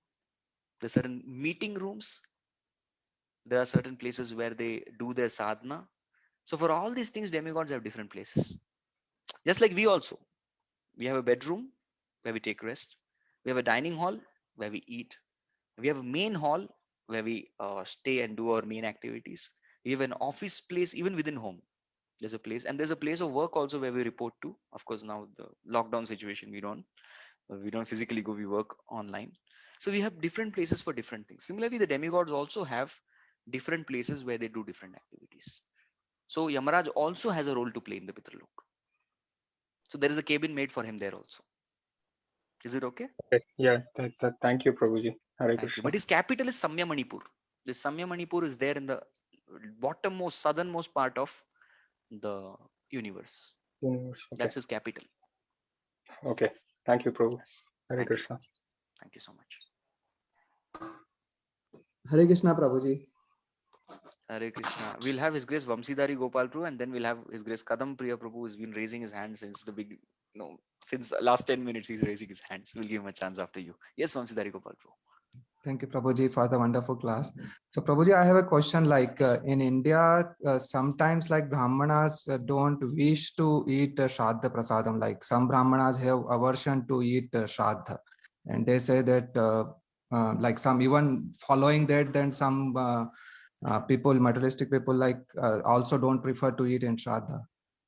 There are certain meeting rooms. There are certain places where they do their sadhana. So for all these things, demigods have different places. Just like we also. We have a bedroom where we take rest. We have a dining hall where we eat. We have a main hall where we stay and do our main activities. We have an office place even within home. There's a place, and there's a place of work also where we report to. Of course, now the lockdown situation, we don't physically go. We work online. So we have different places for different things. Similarly, the demigods also have different places where they do different activities. So Yamaraj also has a role to play in the Pitralok. So there is a cabin made for him there also. Is it okay? Okay. Yeah. Thank you, Prabhuji. Hare Thank you. Krishna. But his capital is Samya Manipur. This Samya Manipur is there in the bottommost, southernmost part of the universe. Okay. That's his capital. Okay. Thank you, Prabhu. Yes. Hare Thank Krishna. you. Thank you so much. Hare Krishna, Prabhuji. Hare Krishna. We'll have His Grace Vamsidhari Gopal Prabhu, and then we'll have His Grace Kadam Priya Prabhu, who's been raising his hand since since the last 10 minutes. He's raising his hands. We'll give him a chance after you. Yes, Vamsidhari Gopal Prabhu. Thank you, Prabhuji, for the wonderful class. So, Prabhuji, I have a question. Like in India, sometimes like Brahmanas don't wish to eat Shraddha Prasadam. Like some Brahmanas have aversion to eat Shraddha. And they say that like some even following that, then some people, materialistic people like also don't prefer to eat in Shraddha.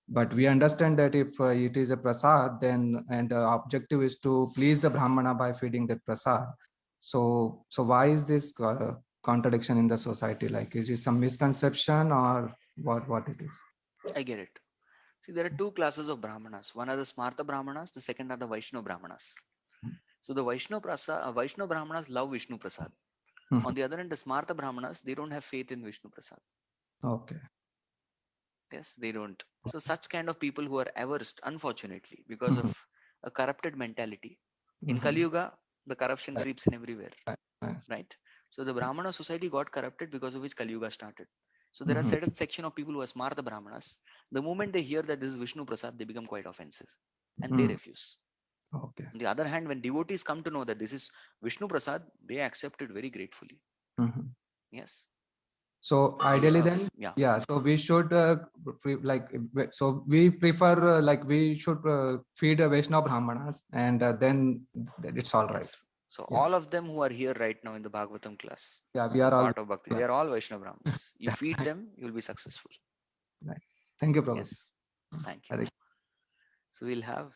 But we understand that if it is a prasad, then and the objective is to please the Brahmana by feeding that prasad. So why is this contradiction in the society? Like, is it some misconception or what it is? I get it. See, there are two classes of Brahmanas. One are the Smarta Brahmanas, the second are the Vaishnava Brahmanas. So the Vaishnava Brahmanas love Vishnu Prasad. On the other hand, the Smarta Brahmanas, they don't have faith in Vishnu Prasad. Okay. Yes, they don't. So such kind of people who are averse, unfortunately, because of a corrupted mentality. In Kali Yuga, the corruption creeps in everywhere. Right? So the Brahmana society got corrupted because of which Kali Yuga started. So there are certain section of people who are Smarta Brahmanas. The moment they hear that this is Vishnu Prasad, they become quite offensive and they refuse. Okay. On the other hand, when devotees come to know that this is Vishnu Prasad, they accept it very gratefully. Yes. So ideally then, yeah, so we should so we prefer like we should feed Vaishnava Brahmanas and then it's all right. So all of them who are here right now in the Bhagavatam class, we are all part of Bhakti, they are all Vaishnava Brahmanas. You feed them, you will be successful. Right. Thank you, Prabhu. Yes. Thank you. So we'll have,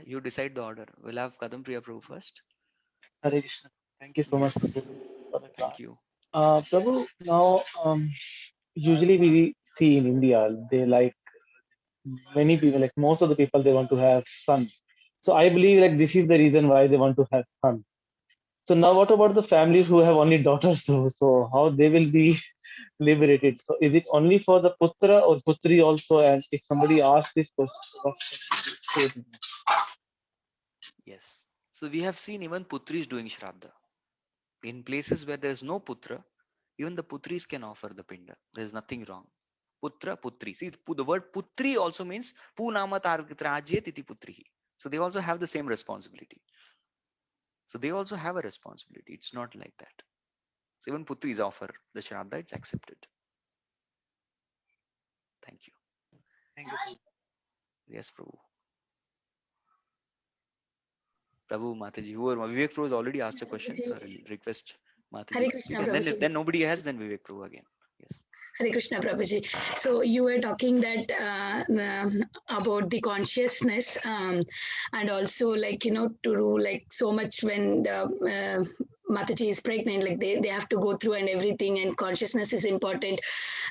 you decide the order. We'll have Kadam Priya Prabhu first. Hare Krishna. Thank you so much for the class. Thank you. Prabhu, now usually we see in India, they like many people, like most of the people, they want to have son. So I believe like this is the reason why they want to have son. So now what about the families who have only daughters though? So how they will be liberated? So is it only for the putra or putri also? And if somebody asks this question, Yes. So we have seen even putris doing shraddha. In places where there is no putra, even the putris can offer the pinda. There is nothing wrong. Putra, putri. See, the word putri also means punama trajye titi putrihi. So they also have the same responsibility. So they also have a responsibility. It's not like that. So even putris offer the shraddha, it's accepted. Thank you. thank you. Yes, Prabhu. Prabhu, Mataji, Vivek Prabhu has already asked a question, so I'll request Mataji Hare to speak. Krishna, And then if Prabhuji. then nobody has, then Vivek Prabhu again. Yes. Hare Krishna, Prabhuji. So you were talking that about the consciousness, and also like to do like so much when the Mataji is pregnant, like they have to go through and everything, and consciousness is important.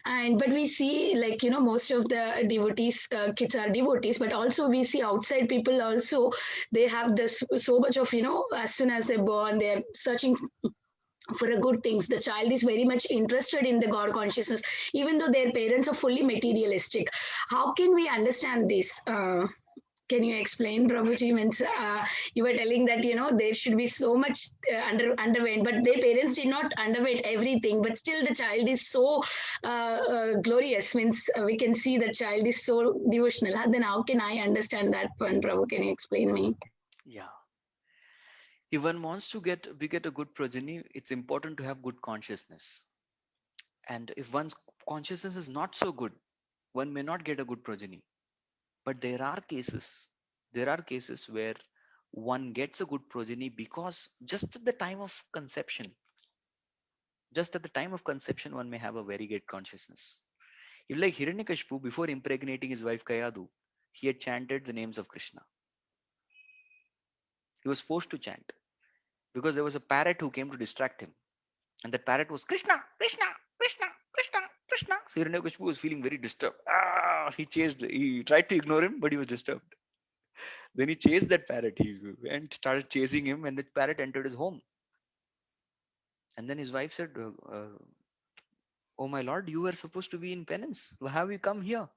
And but we see like most of the devotees, kids are devotees, but also we see outside people also, they have this so much of as soon as they're born, they're searching for a good things. The child is very much interested in the God consciousness, even though their parents are fully materialistic. How can we understand this? Can you explain, Prabhuji? Means you were telling that there should be so much underwent, but their parents did not underwent everything. But still, the child is so glorious. Means we can see the child is so devotional. Then how can I understand that one, Prabhu? Can you explain me? Yeah. If one wants to get a good progeny, it's important to have good consciousness. And if one's consciousness is not so good, one may not get a good progeny. But there are cases where one gets a good progeny because just at the time of conception, one may have a very good consciousness. If like Hiranyakashipu, before impregnating his wife Kayadu, he had chanted the names of Krishna. He was forced to chant because there was a parrot who came to distract him. And that parrot was Krishna, Krishna, Krishna, Krishna, Krishna. So Hiranyakashipu was feeling very disturbed. He tried to ignore him, but he was disturbed. Then he chased that parrot. He went, started chasing him, and the parrot entered his home. And then his wife said, "Oh my lord, you were supposed to be in penance. Why have you come here?"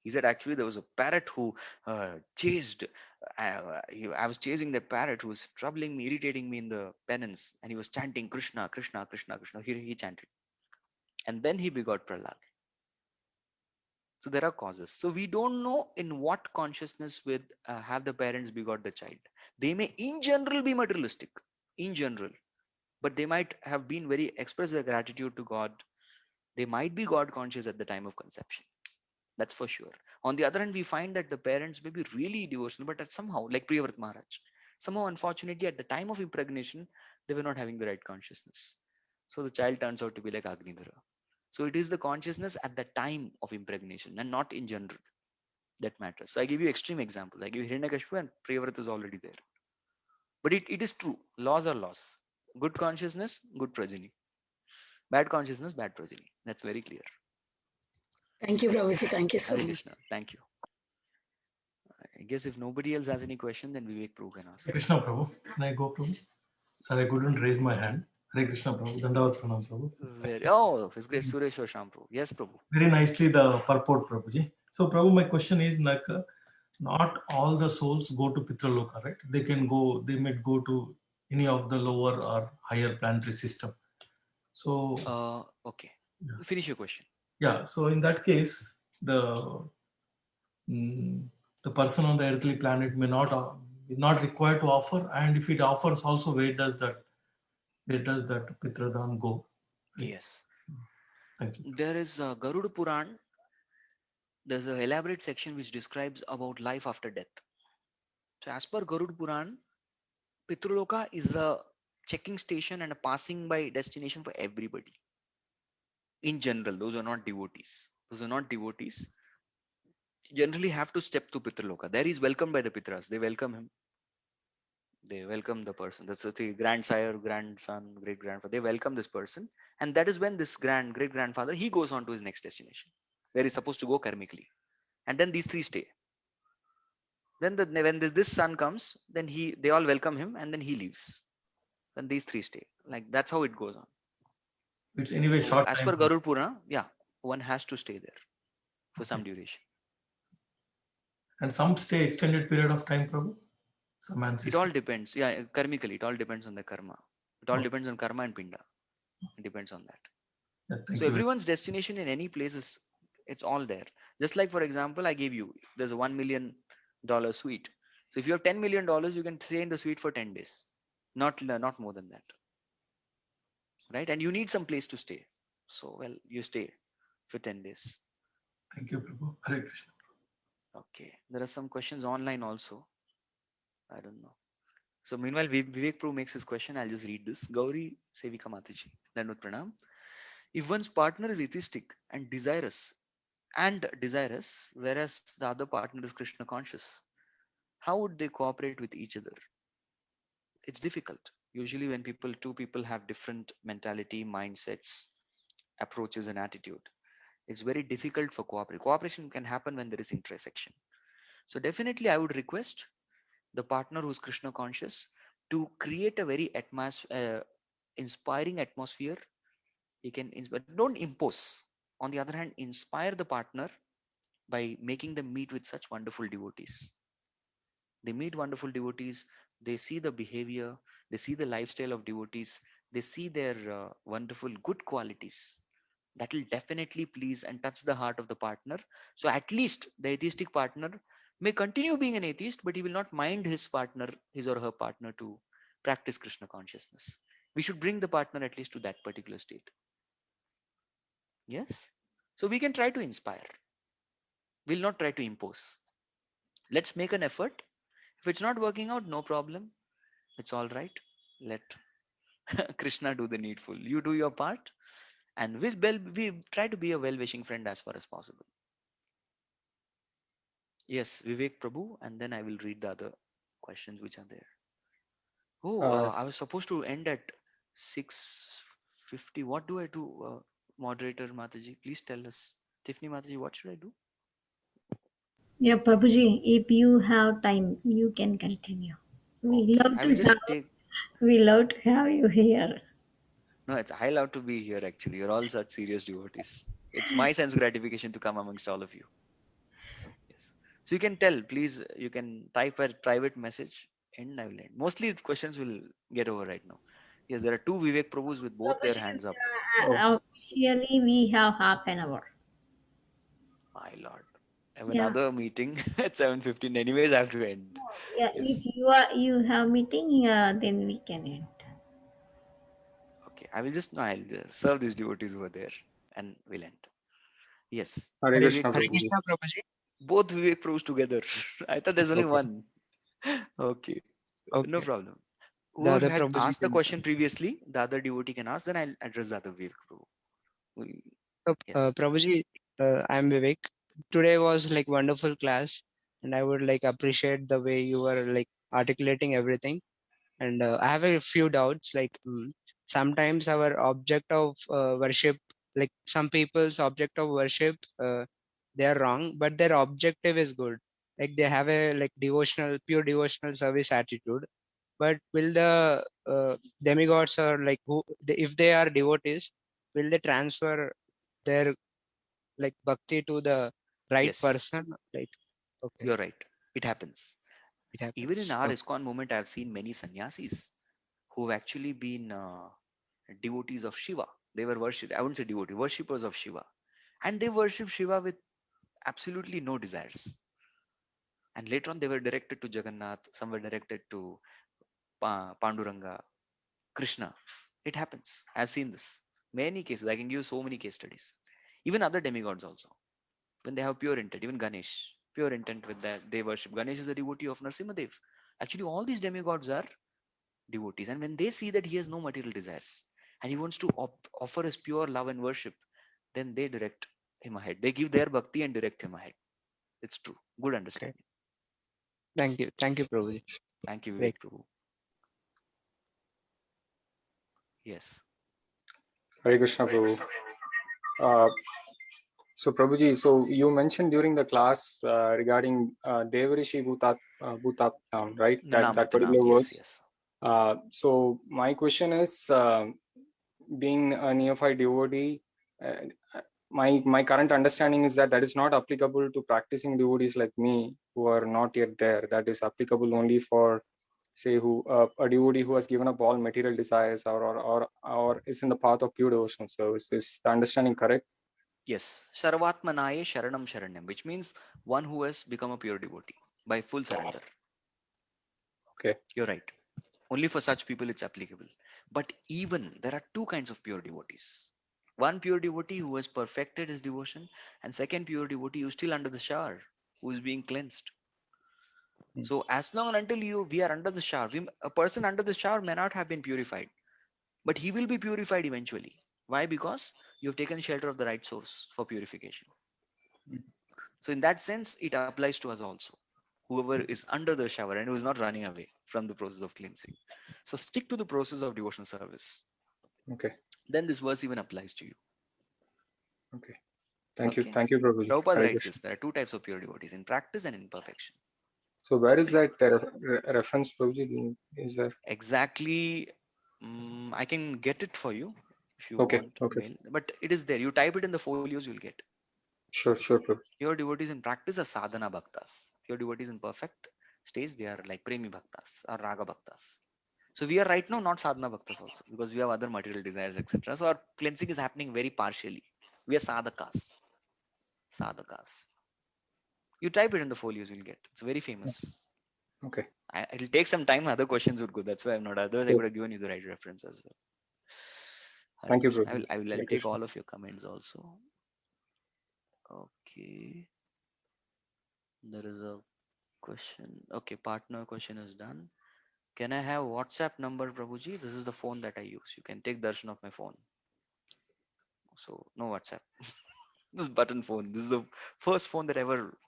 He said, "Actually, there was a parrot who chased. I was chasing that parrot who was troubling me, irritating me in the penance, and he was chanting Krishna, Krishna, Krishna, Krishna." He chanted, and then he begot Prahlad. So there are causes. So we don't know in what consciousness with have the parents begot the child. They may, in general, be materialistic. In general, but they might have been very express their gratitude to God. They might be God conscious at the time of conception. That's for sure. On the other hand, we find that the parents may be really devotional, but that somehow, like Priyavrat Maharaj, somehow unfortunately at the time of impregnation, they were not having the right consciousness. So the child turns out to be like Agnidhara. So it is the consciousness at the time of impregnation and not in general that matters. So I give you extreme examples. I give you Hiranyakashipu and Priyavrat is already there. But it is true. Laws are laws. Good consciousness, good progeny. Bad consciousness, bad progeny. That's very clear. Thank you, Prabhuji. Thank you so Hare much. Krishna. Thank you. I guess if nobody else has any question, then Vivek Prabhu can ask. Hare Krishna Prabhu. Can I go, Prabhu? Sir, I couldn't raise my hand. Hare Krishna Prabhu. Dandavat Pranam Prabhu. Oh, His Grace Suresh Sham Prabhu. Yes, Prabhu. Very nicely the purport, Prabhuji. So, Prabhu, my question is like, not all the souls go to Pitraloka, right? They might go to any of the lower or higher planetary system. So, Okay. Finish your question. Yeah. So in that case, the person on the earthly planet may not required to offer, and if it offers, also where does that Pitradhan go? Right? Yes. Thank you. There is Garuda Puran. There's an elaborate section which describes about life after death. So as per Garuda Puran, Pitraloka is a checking station and a passing by destination for everybody. In general, those are not devotees. Generally have to step to Pitraloka. There he is welcomed by the Pitras. They welcome him. They welcome the person. That's the grandsire, grandson, great grandfather. They welcome this person. And that is when this great grandfather, he goes on to his next destination. where he's supposed to go karmically. And then these three stay. Then when this son comes, then they all welcome him, and then he leaves. Then these three stay. Like that's how it goes on. It's anyway So short as time. per Garud Purana, yeah, one has to stay there for some duration. And some stay extended period of time, Prabhu? Some It ancestor. all depends. Yeah, karmically, it all depends on the karma. It all Okay. depends on karma and pinda. It depends on that. Yeah, thank So you. everyone's destination in any place is, it's all there. Just like, for example, I gave you, there's a $1 million suite. So if you have $10 million, you can stay in the suite for 10 days. Not more than that. Right? And you need some place to stay. So, well, you stay for 10 days. Thank you, Prabhu. Hare Krishna. Okay. There are some questions online also. I don't know. So meanwhile, Vivek Prabhu makes his question. I'll just read this. Gauri Sevika Mataji. Dandavat Pranam. If one's partner is atheistic and desirous, whereas the other partner is Krishna conscious, how would they cooperate with each other? It's difficult. Usually when two people have different mentality, mindsets, approaches and attitude, it's very difficult for cooperation. Cooperation can happen when there is intersection. So definitely I would request the partner who's Krishna conscious to create a very inspiring atmosphere. He can inspire, don't impose. On the other hand, inspire the partner by making them meet with such wonderful devotees. They meet wonderful devotees, they see the behavior, they see the lifestyle of devotees, they see their wonderful good qualities. That will definitely please and touch the heart of the partner. So at least the atheistic partner may continue being an atheist, but he will not mind his or her partner to practice Krishna consciousness. We should bring the partner at least to that particular state. Yes? So we can try to inspire. We'll not try to impose. Let's make an effort. If it's not working out, no problem. It's all right. Let Krishna do the needful. You do your part, and we try to be a well-wishing friend as far as possible. Yes, Vivek Prabhu, and then I will read the other questions which are there. Oh, I was supposed to end at 6:50. What do I do, moderator Mataji? Please tell us. Tiffany Mataji, what should I do? Yeah, Prabhuji, if you have time, you can continue. We Okay, I will just take. love to have you here. No, I love to be here actually. You're all such serious devotees. It's my sense gratification to come amongst all of you. Yes. So you can tell, please, you can type a private message and I will end. Mostly the questions will get over right now. Yes, there are two Vivek Prabhus with both their hands up. Officially, we have half an hour. My lord. I have Yeah. another meeting at 7:15. Anyways, I have to end. Yeah, Yes. if you have meeting, then we can end. Okay. I'll just serve these devotees over there and we'll end. Yes. Hare Krishna, Hare Prabhuji. Krishna Prabhuji. Both Vivek Prabhus together. I thought there's only Okay. one. Okay. No Okay. problem. The Whoever other had Prabhuji asked the can. question previously, the other devotee can ask, then I'll address the other Vivek Prabhu. So, Yes. Prabhuji, I'm Vivek. Today was like wonderful class, and I would like appreciate the way you were like articulating everything. And I have a few doubts. Like sometimes our object of worship, like some people's object of worship, they are wrong, but their objective is good. Like they have a like pure devotional service attitude. But will the demigods or like if they are devotees, will they transfer their like bhakti to the right Yes, person? Like, okay, you're right. It happens. it Even in happens. our Okay. ISKCON movement, I've seen many sannyasis who've actually been devotees of Shiva. They were I wouldn't say devotee, worshippers of Shiva. And they worship Shiva with absolutely no desires. And later on, they were directed to Jagannath, some were directed to Panduranga, Krishna. It happens. I've seen this. Many cases. I can give so many case studies. Even other demigods also. When they have pure intent, even Ganesh, pure intent with that, they worship. Ganesh is a devotee of Narasimhadev. Actually, all these demigods are devotees. And when they see that he has no material desires and he wants to offer his pure love and worship, then they direct him ahead. They give their bhakti and direct him ahead. It's true. Good Okay. understanding. Thank you, Prabhuji. Thank you, Great. Vivek Prabhu. Yes. Hare Krishna, Prabhu. So Prabhuji, so you mentioned during the class regarding Devarishi Bhutapam, right? Nanam That Putanam, particular yes, verse. yes. So my question is, being a neophyte devotee, my current understanding is that is not applicable to practicing devotees like me who are not yet there. That is applicable only for, say, who a devotee who has given up all material desires or is in the path of pure devotional service. Is the understanding correct? Yes, Sarvatmanaye Sharanam Sharanyam, which means one who has become a pure devotee by full surrender. Okay. You're right. Only for such people it's applicable. But even there are two kinds of pure devotees. One pure devotee who has perfected his devotion, and second pure devotee who's still under the shower, who is being cleansed. So as long until we are under the shower, a person under the shower may not have been purified, but he will be purified eventually. Why? Because you have taken shelter of the right source for purification. So in that sense, it applies to us also. Whoever is under the shower and who is not running away from the process of cleansing. So stick to the process of devotional service. Okay. Then this verse even applies to you. Okay. Thank you. Okay. Thank you, Prabhuji. Prabhupada Hare writes Krishna. this. There are two types of pure devotees, in practice and in perfection. So where is that reference, Prabhuji? Is there? Exactly. I can get it for you if you Okay. want Okay. mail. But it is there. You type it in the folios, you'll get. Sure, Prabhuji. Pure devotees in practice are sadhana bhaktas. Pure devotees in perfect stage, they are like premi bhaktas or raga bhaktas. So we are right now not sadhana bhaktas also because we have other material desires, etc. So our cleansing is happening very partially. We are sadhakas. Sadhakas. You type it in the folios, you'll get. It's very famous. Okay. It'll take some time. Other questions would go. That's why I'm not. Otherwise, I Sure. could have given you the right reference as well. Hare Thank you, Krishna. Prabhuji. I'll Hare take Krishna. all of your comments also. Okay. There is a question. Okay, partner question is done. Can I have WhatsApp number, Prabhuji? This is the phone that I use. You can take darshan of my phone. So no WhatsApp. This button phone. This is the first phone that ever,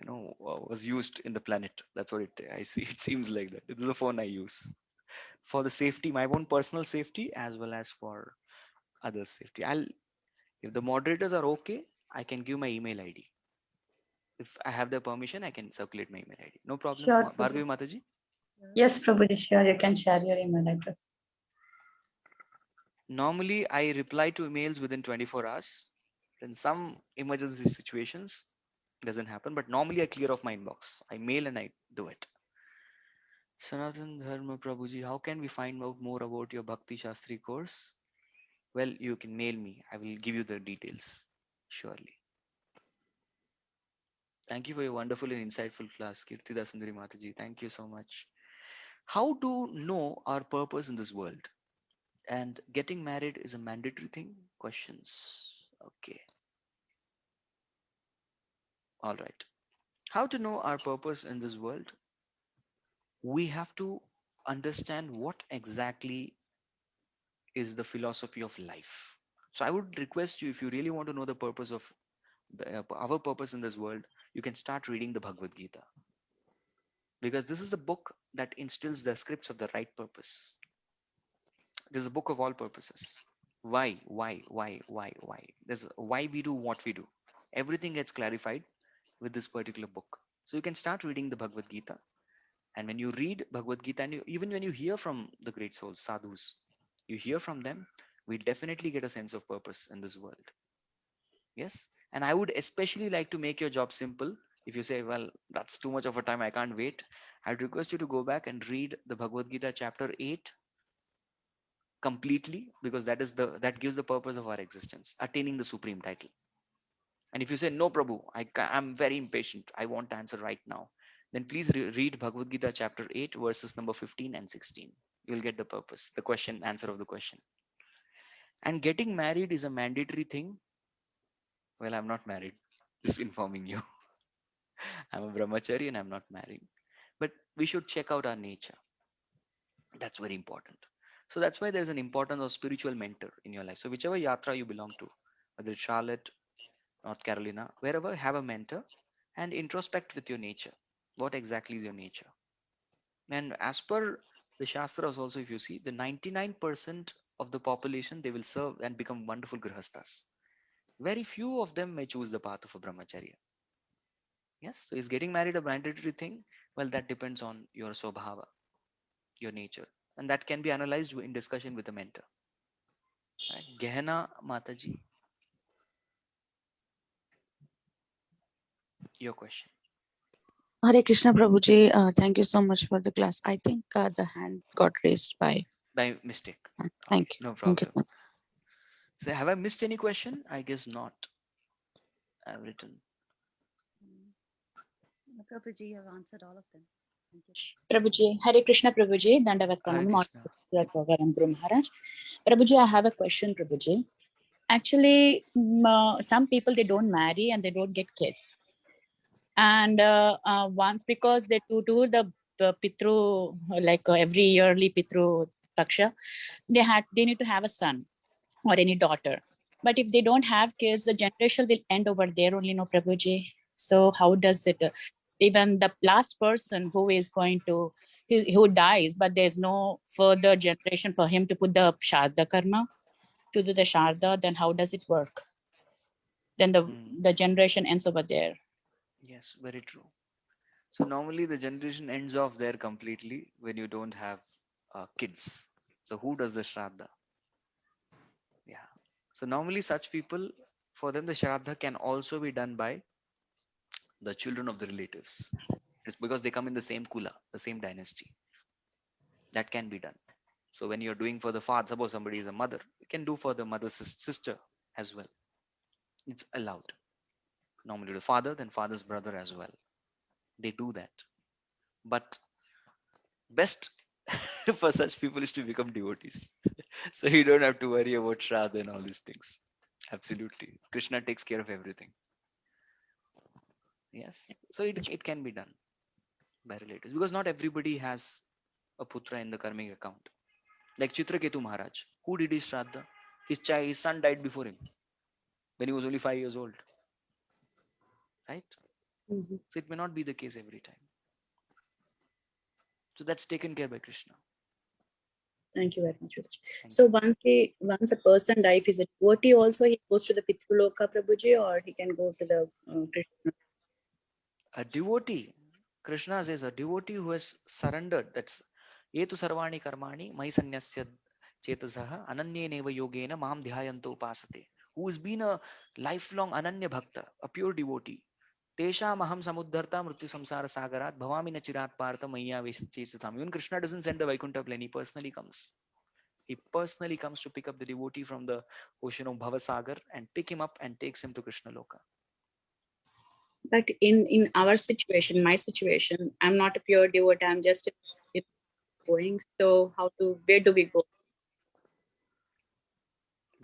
was used in the planet. That's what I see. It seems like that. This is the phone I use for the safety, my own personal safety, as well as for others' safety. If the moderators are okay, I can give my email ID. If I have the permission, I can circulate my email ID. No problem, Sure, Bhargavi Prabhu. Mataji? Yes, Prabhuji, sure. You can share your email address. Normally, I reply to emails within 24 hours. In some emergency situations, it doesn't happen. But normally, I clear off my inbox. I mail and I do it. Sanatan Dharma Prabhuji, how can we find out more about your Bhakti Shastri course? Well, you can mail me. I will give you the details, surely. Thank you for your wonderful and insightful class, Kirtida Sundari Mataji. Thank you so much. How to know our purpose in this world? And getting married is a mandatory thing? Questions. Okay. All right. How to know our purpose in this world? We have to understand what exactly is the philosophy of life. So I would request you, if you really want to know the purpose of our purpose in this world, you can start reading the Bhagavad Gita. Because this is the book that instills the scripts of the right purpose. This is a book of all purposes. Why? There's why we do what we do. Everything gets clarified with this particular book. So you can start reading the Bhagavad Gita. And when you read Bhagavad Gita, and even when you hear from the great souls, sadhus, you hear from them, we definitely get a sense of purpose in this world. Yes. And I would especially like to make your job simple. If you say, well, that's too much of a time, I can't wait, I'd request you to go back and read the Bhagavad Gita chapter 8 completely, because that gives the purpose of our existence, attaining the supreme title. And if you say, no, Prabhu, I'm very impatient, I want to answer right now, then please read Bhagavad Gita chapter 8 verses number 15 and 16. You'll get the purpose, the question, answer of the question. And getting married is a mandatory thing. Well, I'm not married, just informing you. I'm a brahmachari and I'm not married. But we should check out our nature. That's very important. So that's why there's an importance of spiritual mentor in your life. So whichever yatra you belong to, whether it's Charlotte, North Carolina, wherever, have a mentor and introspect with your nature. What exactly is your nature? And as per the Shastras also, if you see, the 99% of the population, they will serve and become wonderful grihastas. Very few of them may choose the path of a brahmacharya. Yes, so is getting married a mandatory thing? Well, that depends on your swabhava, your nature, and that can be analyzed in discussion with a mentor. Right? Gehena Mataji, your question. Hare Krishna Prabhuji, thank you so much for the class. I think the hand got raised By mistake. Thank Okay, you. no Thank you. problem. So have I missed any question? I guess not. I've written. Prabhuji, you have answered all of them. Thank you. Prabhuji, Hare Krishna Prabhuji, Dandavat Hare Pranam, Krishna. Guru Maharaj. Prabhuji, I have a question, Prabhuji. Actually, some people, they don't marry and they don't get kids. And once, because they do the Pitru, like every yearly Pitru Paksha, they need to have a son or any daughter. But if they don't have kids, the generation will end over there only, no Prabhuji. So how does it, even the last person who is going to, who dies, but there's no further generation for him to put the Sharda Karma, to do the Sharda, then how does it work? Then the generation ends over there. Yes, very true. So normally the generation ends off there completely when you don't have kids. So who does the Shraddha? Yeah. So normally such people, for them the Shraddha can also be done by the children of the relatives. It's because they come in the same kula, the same dynasty. That can be done. So when you're doing for the father, suppose somebody is a mother, you can do for the mother's sister as well. It's allowed. Normally the father, then father's brother as well. They do that. But best for such people is to become devotees. So you don't have to worry about Shraddha and all these things. Absolutely. Krishna takes care of everything. Yes. So it can be done by relatives because not everybody has a putra in the karmic account. Like Chitraketu Maharaj. Who did his Shraddha? His son died before him when he was only 5 years old. Right? So it may not be the case every time. So that's taken care by Krishna. Thank you very much, Prabhuji. So once a person dies, is a devotee also, he goes to the Pitruloka, Prabhuji, or he can go to the Krishna? A devotee, Krishna says, a devotee who has surrendered, that's Etu Sarvani Karmani, Mai Sanyasya Chetasaha, Ananya Neva Yogena, Mam Dhyayanto Upasate, who has been a lifelong Ananya Bhakta, a pure devotee. Tesha Maham Samudharta Mrityu Samsara Sagarat, Bhavamina Chirat Partha Maya Chesatam. Even Krishna doesn't send the Vaikuntha plane, he personally comes. He personally comes to pick up the devotee from the ocean of Bhavasagar and pick him up and takes him to Krishna Loka. But in our situation, my situation, I'm not a pure devotee, I'm just going. So where do we go?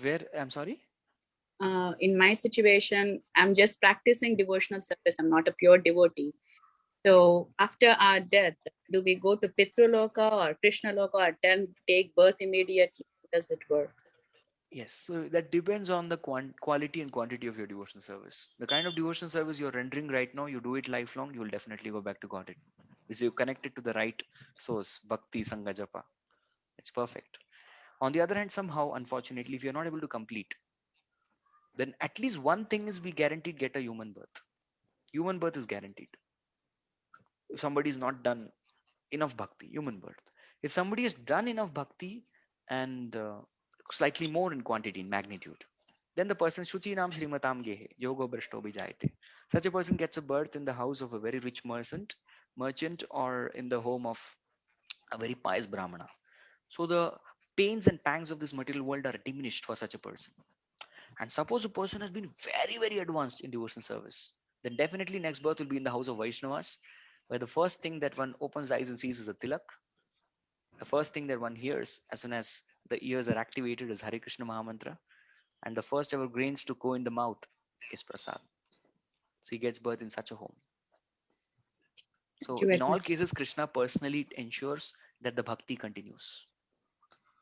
Where, I'm sorry? In my situation, I'm just practicing devotional service. I'm not a pure devotee. So after our death, do we go to Pitruloka or Krishna Loka or take birth immediately? How does it work? Yes, so that depends on the quality and quantity of your devotional service. The kind of devotional service you're rendering right now, you do it lifelong, you will definitely go back to Godhead. Because you connected to the right source, Bhakti, Sangha, Japa. It's perfect. On the other hand, somehow, unfortunately, if you're not able to complete, then at least one thing is we guaranteed get a human birth. Human birth is guaranteed. If somebody is not done enough bhakti, human birth. If somebody has done enough bhakti and slightly more in quantity, in magnitude, then the person Shuchi Nam Shrimatam Gehe, Yogo Brashto Bijayate. Such a person gets a birth in the house of a very rich merchant or in the home of a very pious Brahmana. So the pains and pangs of this material world are diminished for such a person. And suppose a person has been very, very advanced in devotional service, then definitely next birth will be in the house of Vaishnavas, where the first thing that one opens the eyes and sees is a tilak. The first thing that one hears as soon as the ears are activated is Hare Krishna Mahamantra, and the first ever grains to go in the mouth is prasad. So he gets birth in such a home. So in all cases, Krishna personally ensures that the bhakti continues.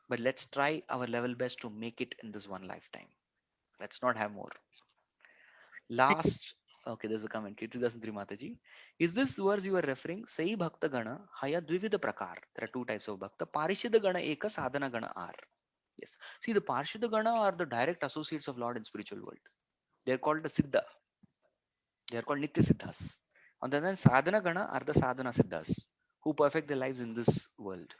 But let's try our level best to make it in this one lifetime. Let's not have more. Last, okay, there's a comment. Kirtidasantri Mataji. Is this verse you are referring? Sai Bhakta Gana, Haya Dvivida Prakar. There are two types of Bhakta. Parishida Gana Eka, Sadhana Gana are. Yes. See, the Parishida Gana are the direct associates of Lord in spiritual world. They are called the Siddha. They are called Nitya Siddhas. On the other hand, Sadhana Gana are the Sadhana Siddhas who perfect their lives in this world.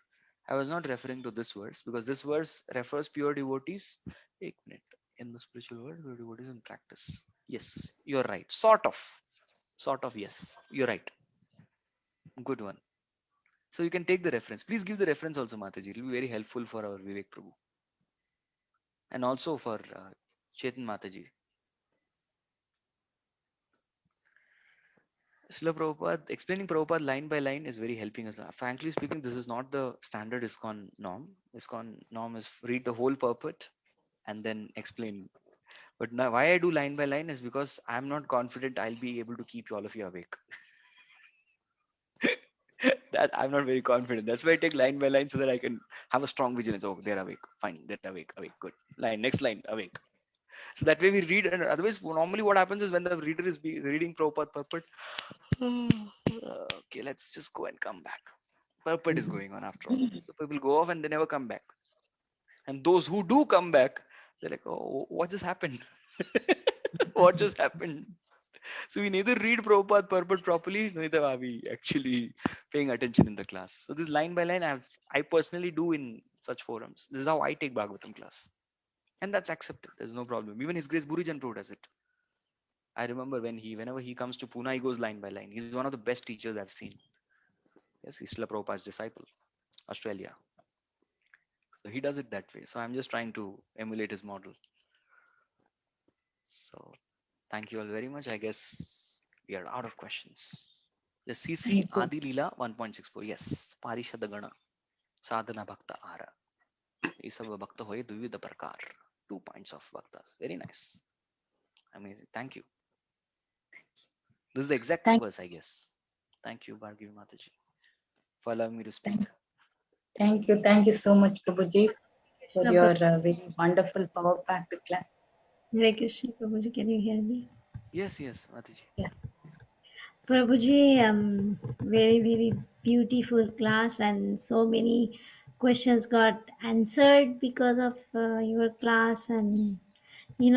I was not referring to this verse because this verse refers pure devotees. Ek minute. In the spiritual world, pure devotees in practice. Yes, you're right. Sort of. Sort of, yes. You're right. Good one. So you can take the reference. Please give the reference also, Mataji. It will be very helpful for our Vivek Prabhu. And also for Chetan Mataji. Srila Prabhupada, explaining Prabhupada line by line is very helping us. Frankly speaking, this is not the standard ISKCON norm. ISKCON norm is read the whole purport and then explain. But now why I do line by line is because I'm not confident I'll be able to keep all of you awake. That I'm not very confident. That's why I take line by line so that I can have a strong vigilance. Oh, they're awake. Fine, they're awake. Awake. Good. Line. Next line. Awake. So that way we read. And otherwise, normally what happens is when the reader is reading Prabhupada purport, okay, let's just go and come back. Purport is going on after all. So people go off and they never come back. And those who do come back, they're like, oh, what just happened? What just happened? So we neither read Prabhupada purport properly, neither are we actually paying attention in the class. So this line by line, I personally do in such forums. This is how I take Bhagavatam class. And that's accepted. There's no problem. Even His Grace Burijan Prabhu does it. I remember whenever he comes to Pune, he goes line by line. He's one of the best teachers I've seen. Yes, he's Srila Prabhupada's disciple, Australia. So he does it that way. So I'm just trying to emulate his model. So thank you all very much. I guess we are out of questions. The CC Adi Leela 1.64. Yes. Parishada Gana. Sadhana Bhakta Ara. Isava Bhakta Hoye Duvida Prakar. 2 points of Bhaktas. Very nice. Amazing. Thank you. This is the exact verse, I guess. Thank you, Bhargavi Mataji, for allowing me to speak. Thank you. Thank you so much, Prabhuji, for Krishna your very wonderful power-packed class. Hare Krishna, Prabhuji, can you hear me? Yes, Mataji. Yeah. Prabhuji, very, very beautiful class, and so many questions got answered because of your class. And we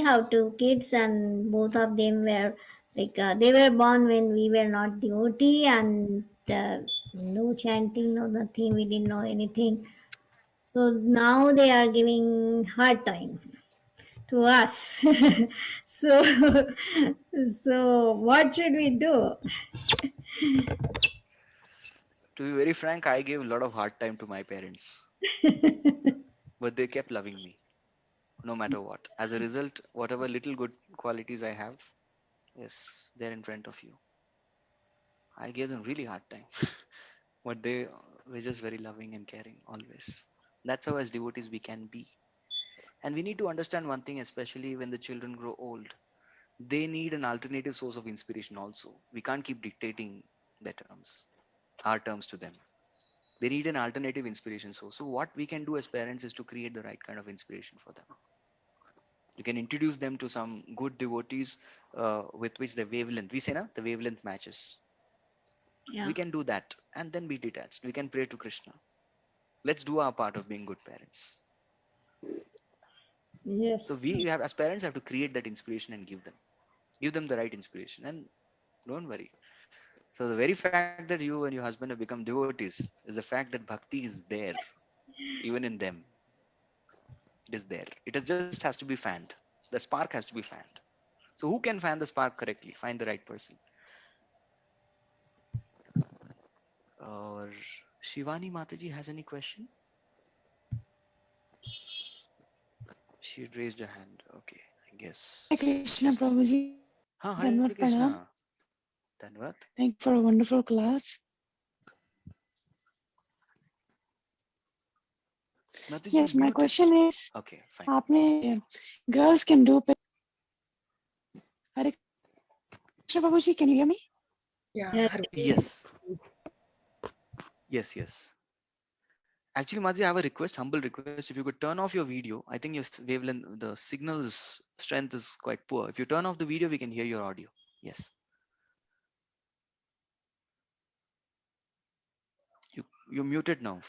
have two kids, and both of them were like they were born when we were not devotee, and no chanting, no nothing. We didn't know anything. So now they are giving hard time to us. so so what should we do? To be very frank, I gave a lot of hard time to my parents. But they kept loving me, no matter what. As a result, whatever little good qualities I have, yes, they're in front of you. I gave them really hard time. But they were just very loving and caring always. That's how as devotees we can be. And we need to understand one thing, especially when the children grow old. They need an alternative source of inspiration also. We can't keep dictating their terms, our terms to them. They need an alternative inspiration source. So what we can do as parents is to create the right kind of inspiration for them. You can introduce them to some good devotees with which the wavelength, we say na, the wavelength matches. Yeah. We can do that and then be detached. We can pray to Krishna. Let's do our part of being good parents. Yes. So we have, as parents, have to create that inspiration and give them the right inspiration. And don't worry. So the very fact that you and your husband have become devotees is the fact that bhakti is there, even in them. It is there. It just has to be fanned. The spark has to be fanned. So who can fan the spark correctly? Find the right person. Or Shivani Mataji has any question? She had raised her hand. Okay, I guess. Hare Krishna Prabhuji. Hare Dhanavad Krishna. Pranam. Dhanavad. Thank you for a wonderful class. Mataji, Yes, my muted. question is, Okay, fine. आपने girls can do. Hare Krishna Prabhuji, can you hear me? Yeah. Yes. Yes. Actually, Mataji, I have a request, humble request. If you could turn off your video, I think your wavelength, the signal's strength is quite poor. If you turn off the video, we can hear your audio. Yes. You're muted now.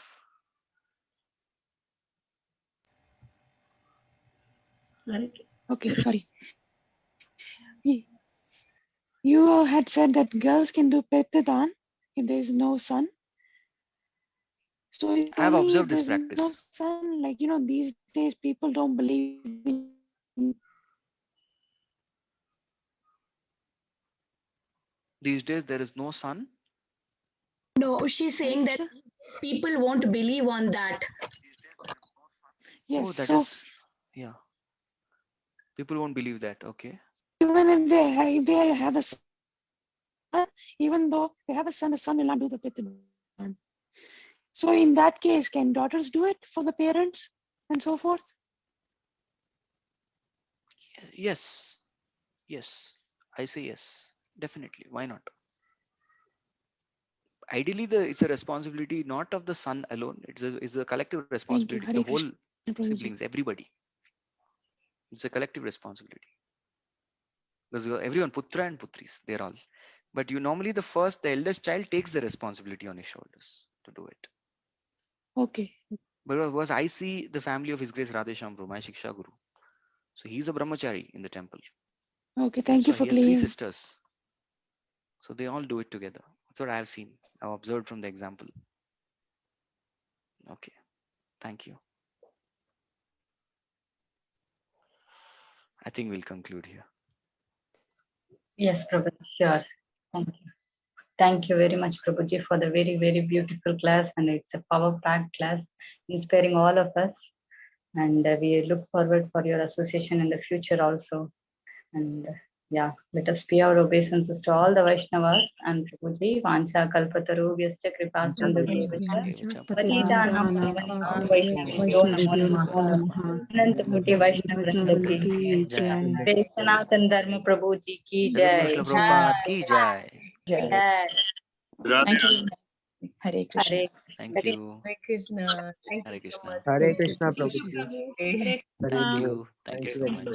Okay, sorry. You had said that girls can do Petidan if there is no sun. So it's I have only observed if this there's no practice. sun, like, these days people don't believe in. These days there is no sun. No, she's saying that people won't believe on that. Yes, Oh, that so is, yeah. People won't believe that. Okay. even if they have the sun, even though they have a son, the son will not do the Petidan. So in that case, can daughters do it for the parents and so forth? Yes. Yes. I say yes. Definitely. Why not? Ideally, it's a responsibility not of the son alone. It's a collective responsibility. The Hare whole Krishna, Prabhuji. siblings, everybody. It's a collective responsibility. Because everyone, putra and putris, they're all. But normally the eldest child takes the responsibility on his shoulders to do it. Okay. Because I see the family of His Grace Radhesham Prabhu, my Shiksha Guru. So he's a brahmachari in the temple. Okay, thank you So for he has 3 clearing. sisters. So they all do it together. That's what I have seen. I've observed from the example. Okay. Thank you. I think we'll conclude here. Yes, Prabhu, sure. Thank you. Thank you very much, Prabhuji, for the very, very beautiful class. And it's a power-packed class, inspiring all of us. And we look forward for your association in the future also. And yeah, let us pay our obeisances to all the Vaishnavas and Prabhuji. Vancha kalpataru vyascha kripa sindhu Patitanam pavanebhyo Vaishnavebhyo namo namaha. Ananta Koti Vaishnavavrinda ki jai. Sanatan Dharma Prabhu ji ki Jagadguru jai. Srila Prabhupada ki jai. Jai. Thank you. Hare Krishna. Hare Thank you. Hare Krishna. Thank Hare you so Krishna. much. Hare Thank you, Krishna, Prabhuji. Prabhuji. Hey. Hare Thank Krishna. you. Thank you Thank you so very much. much.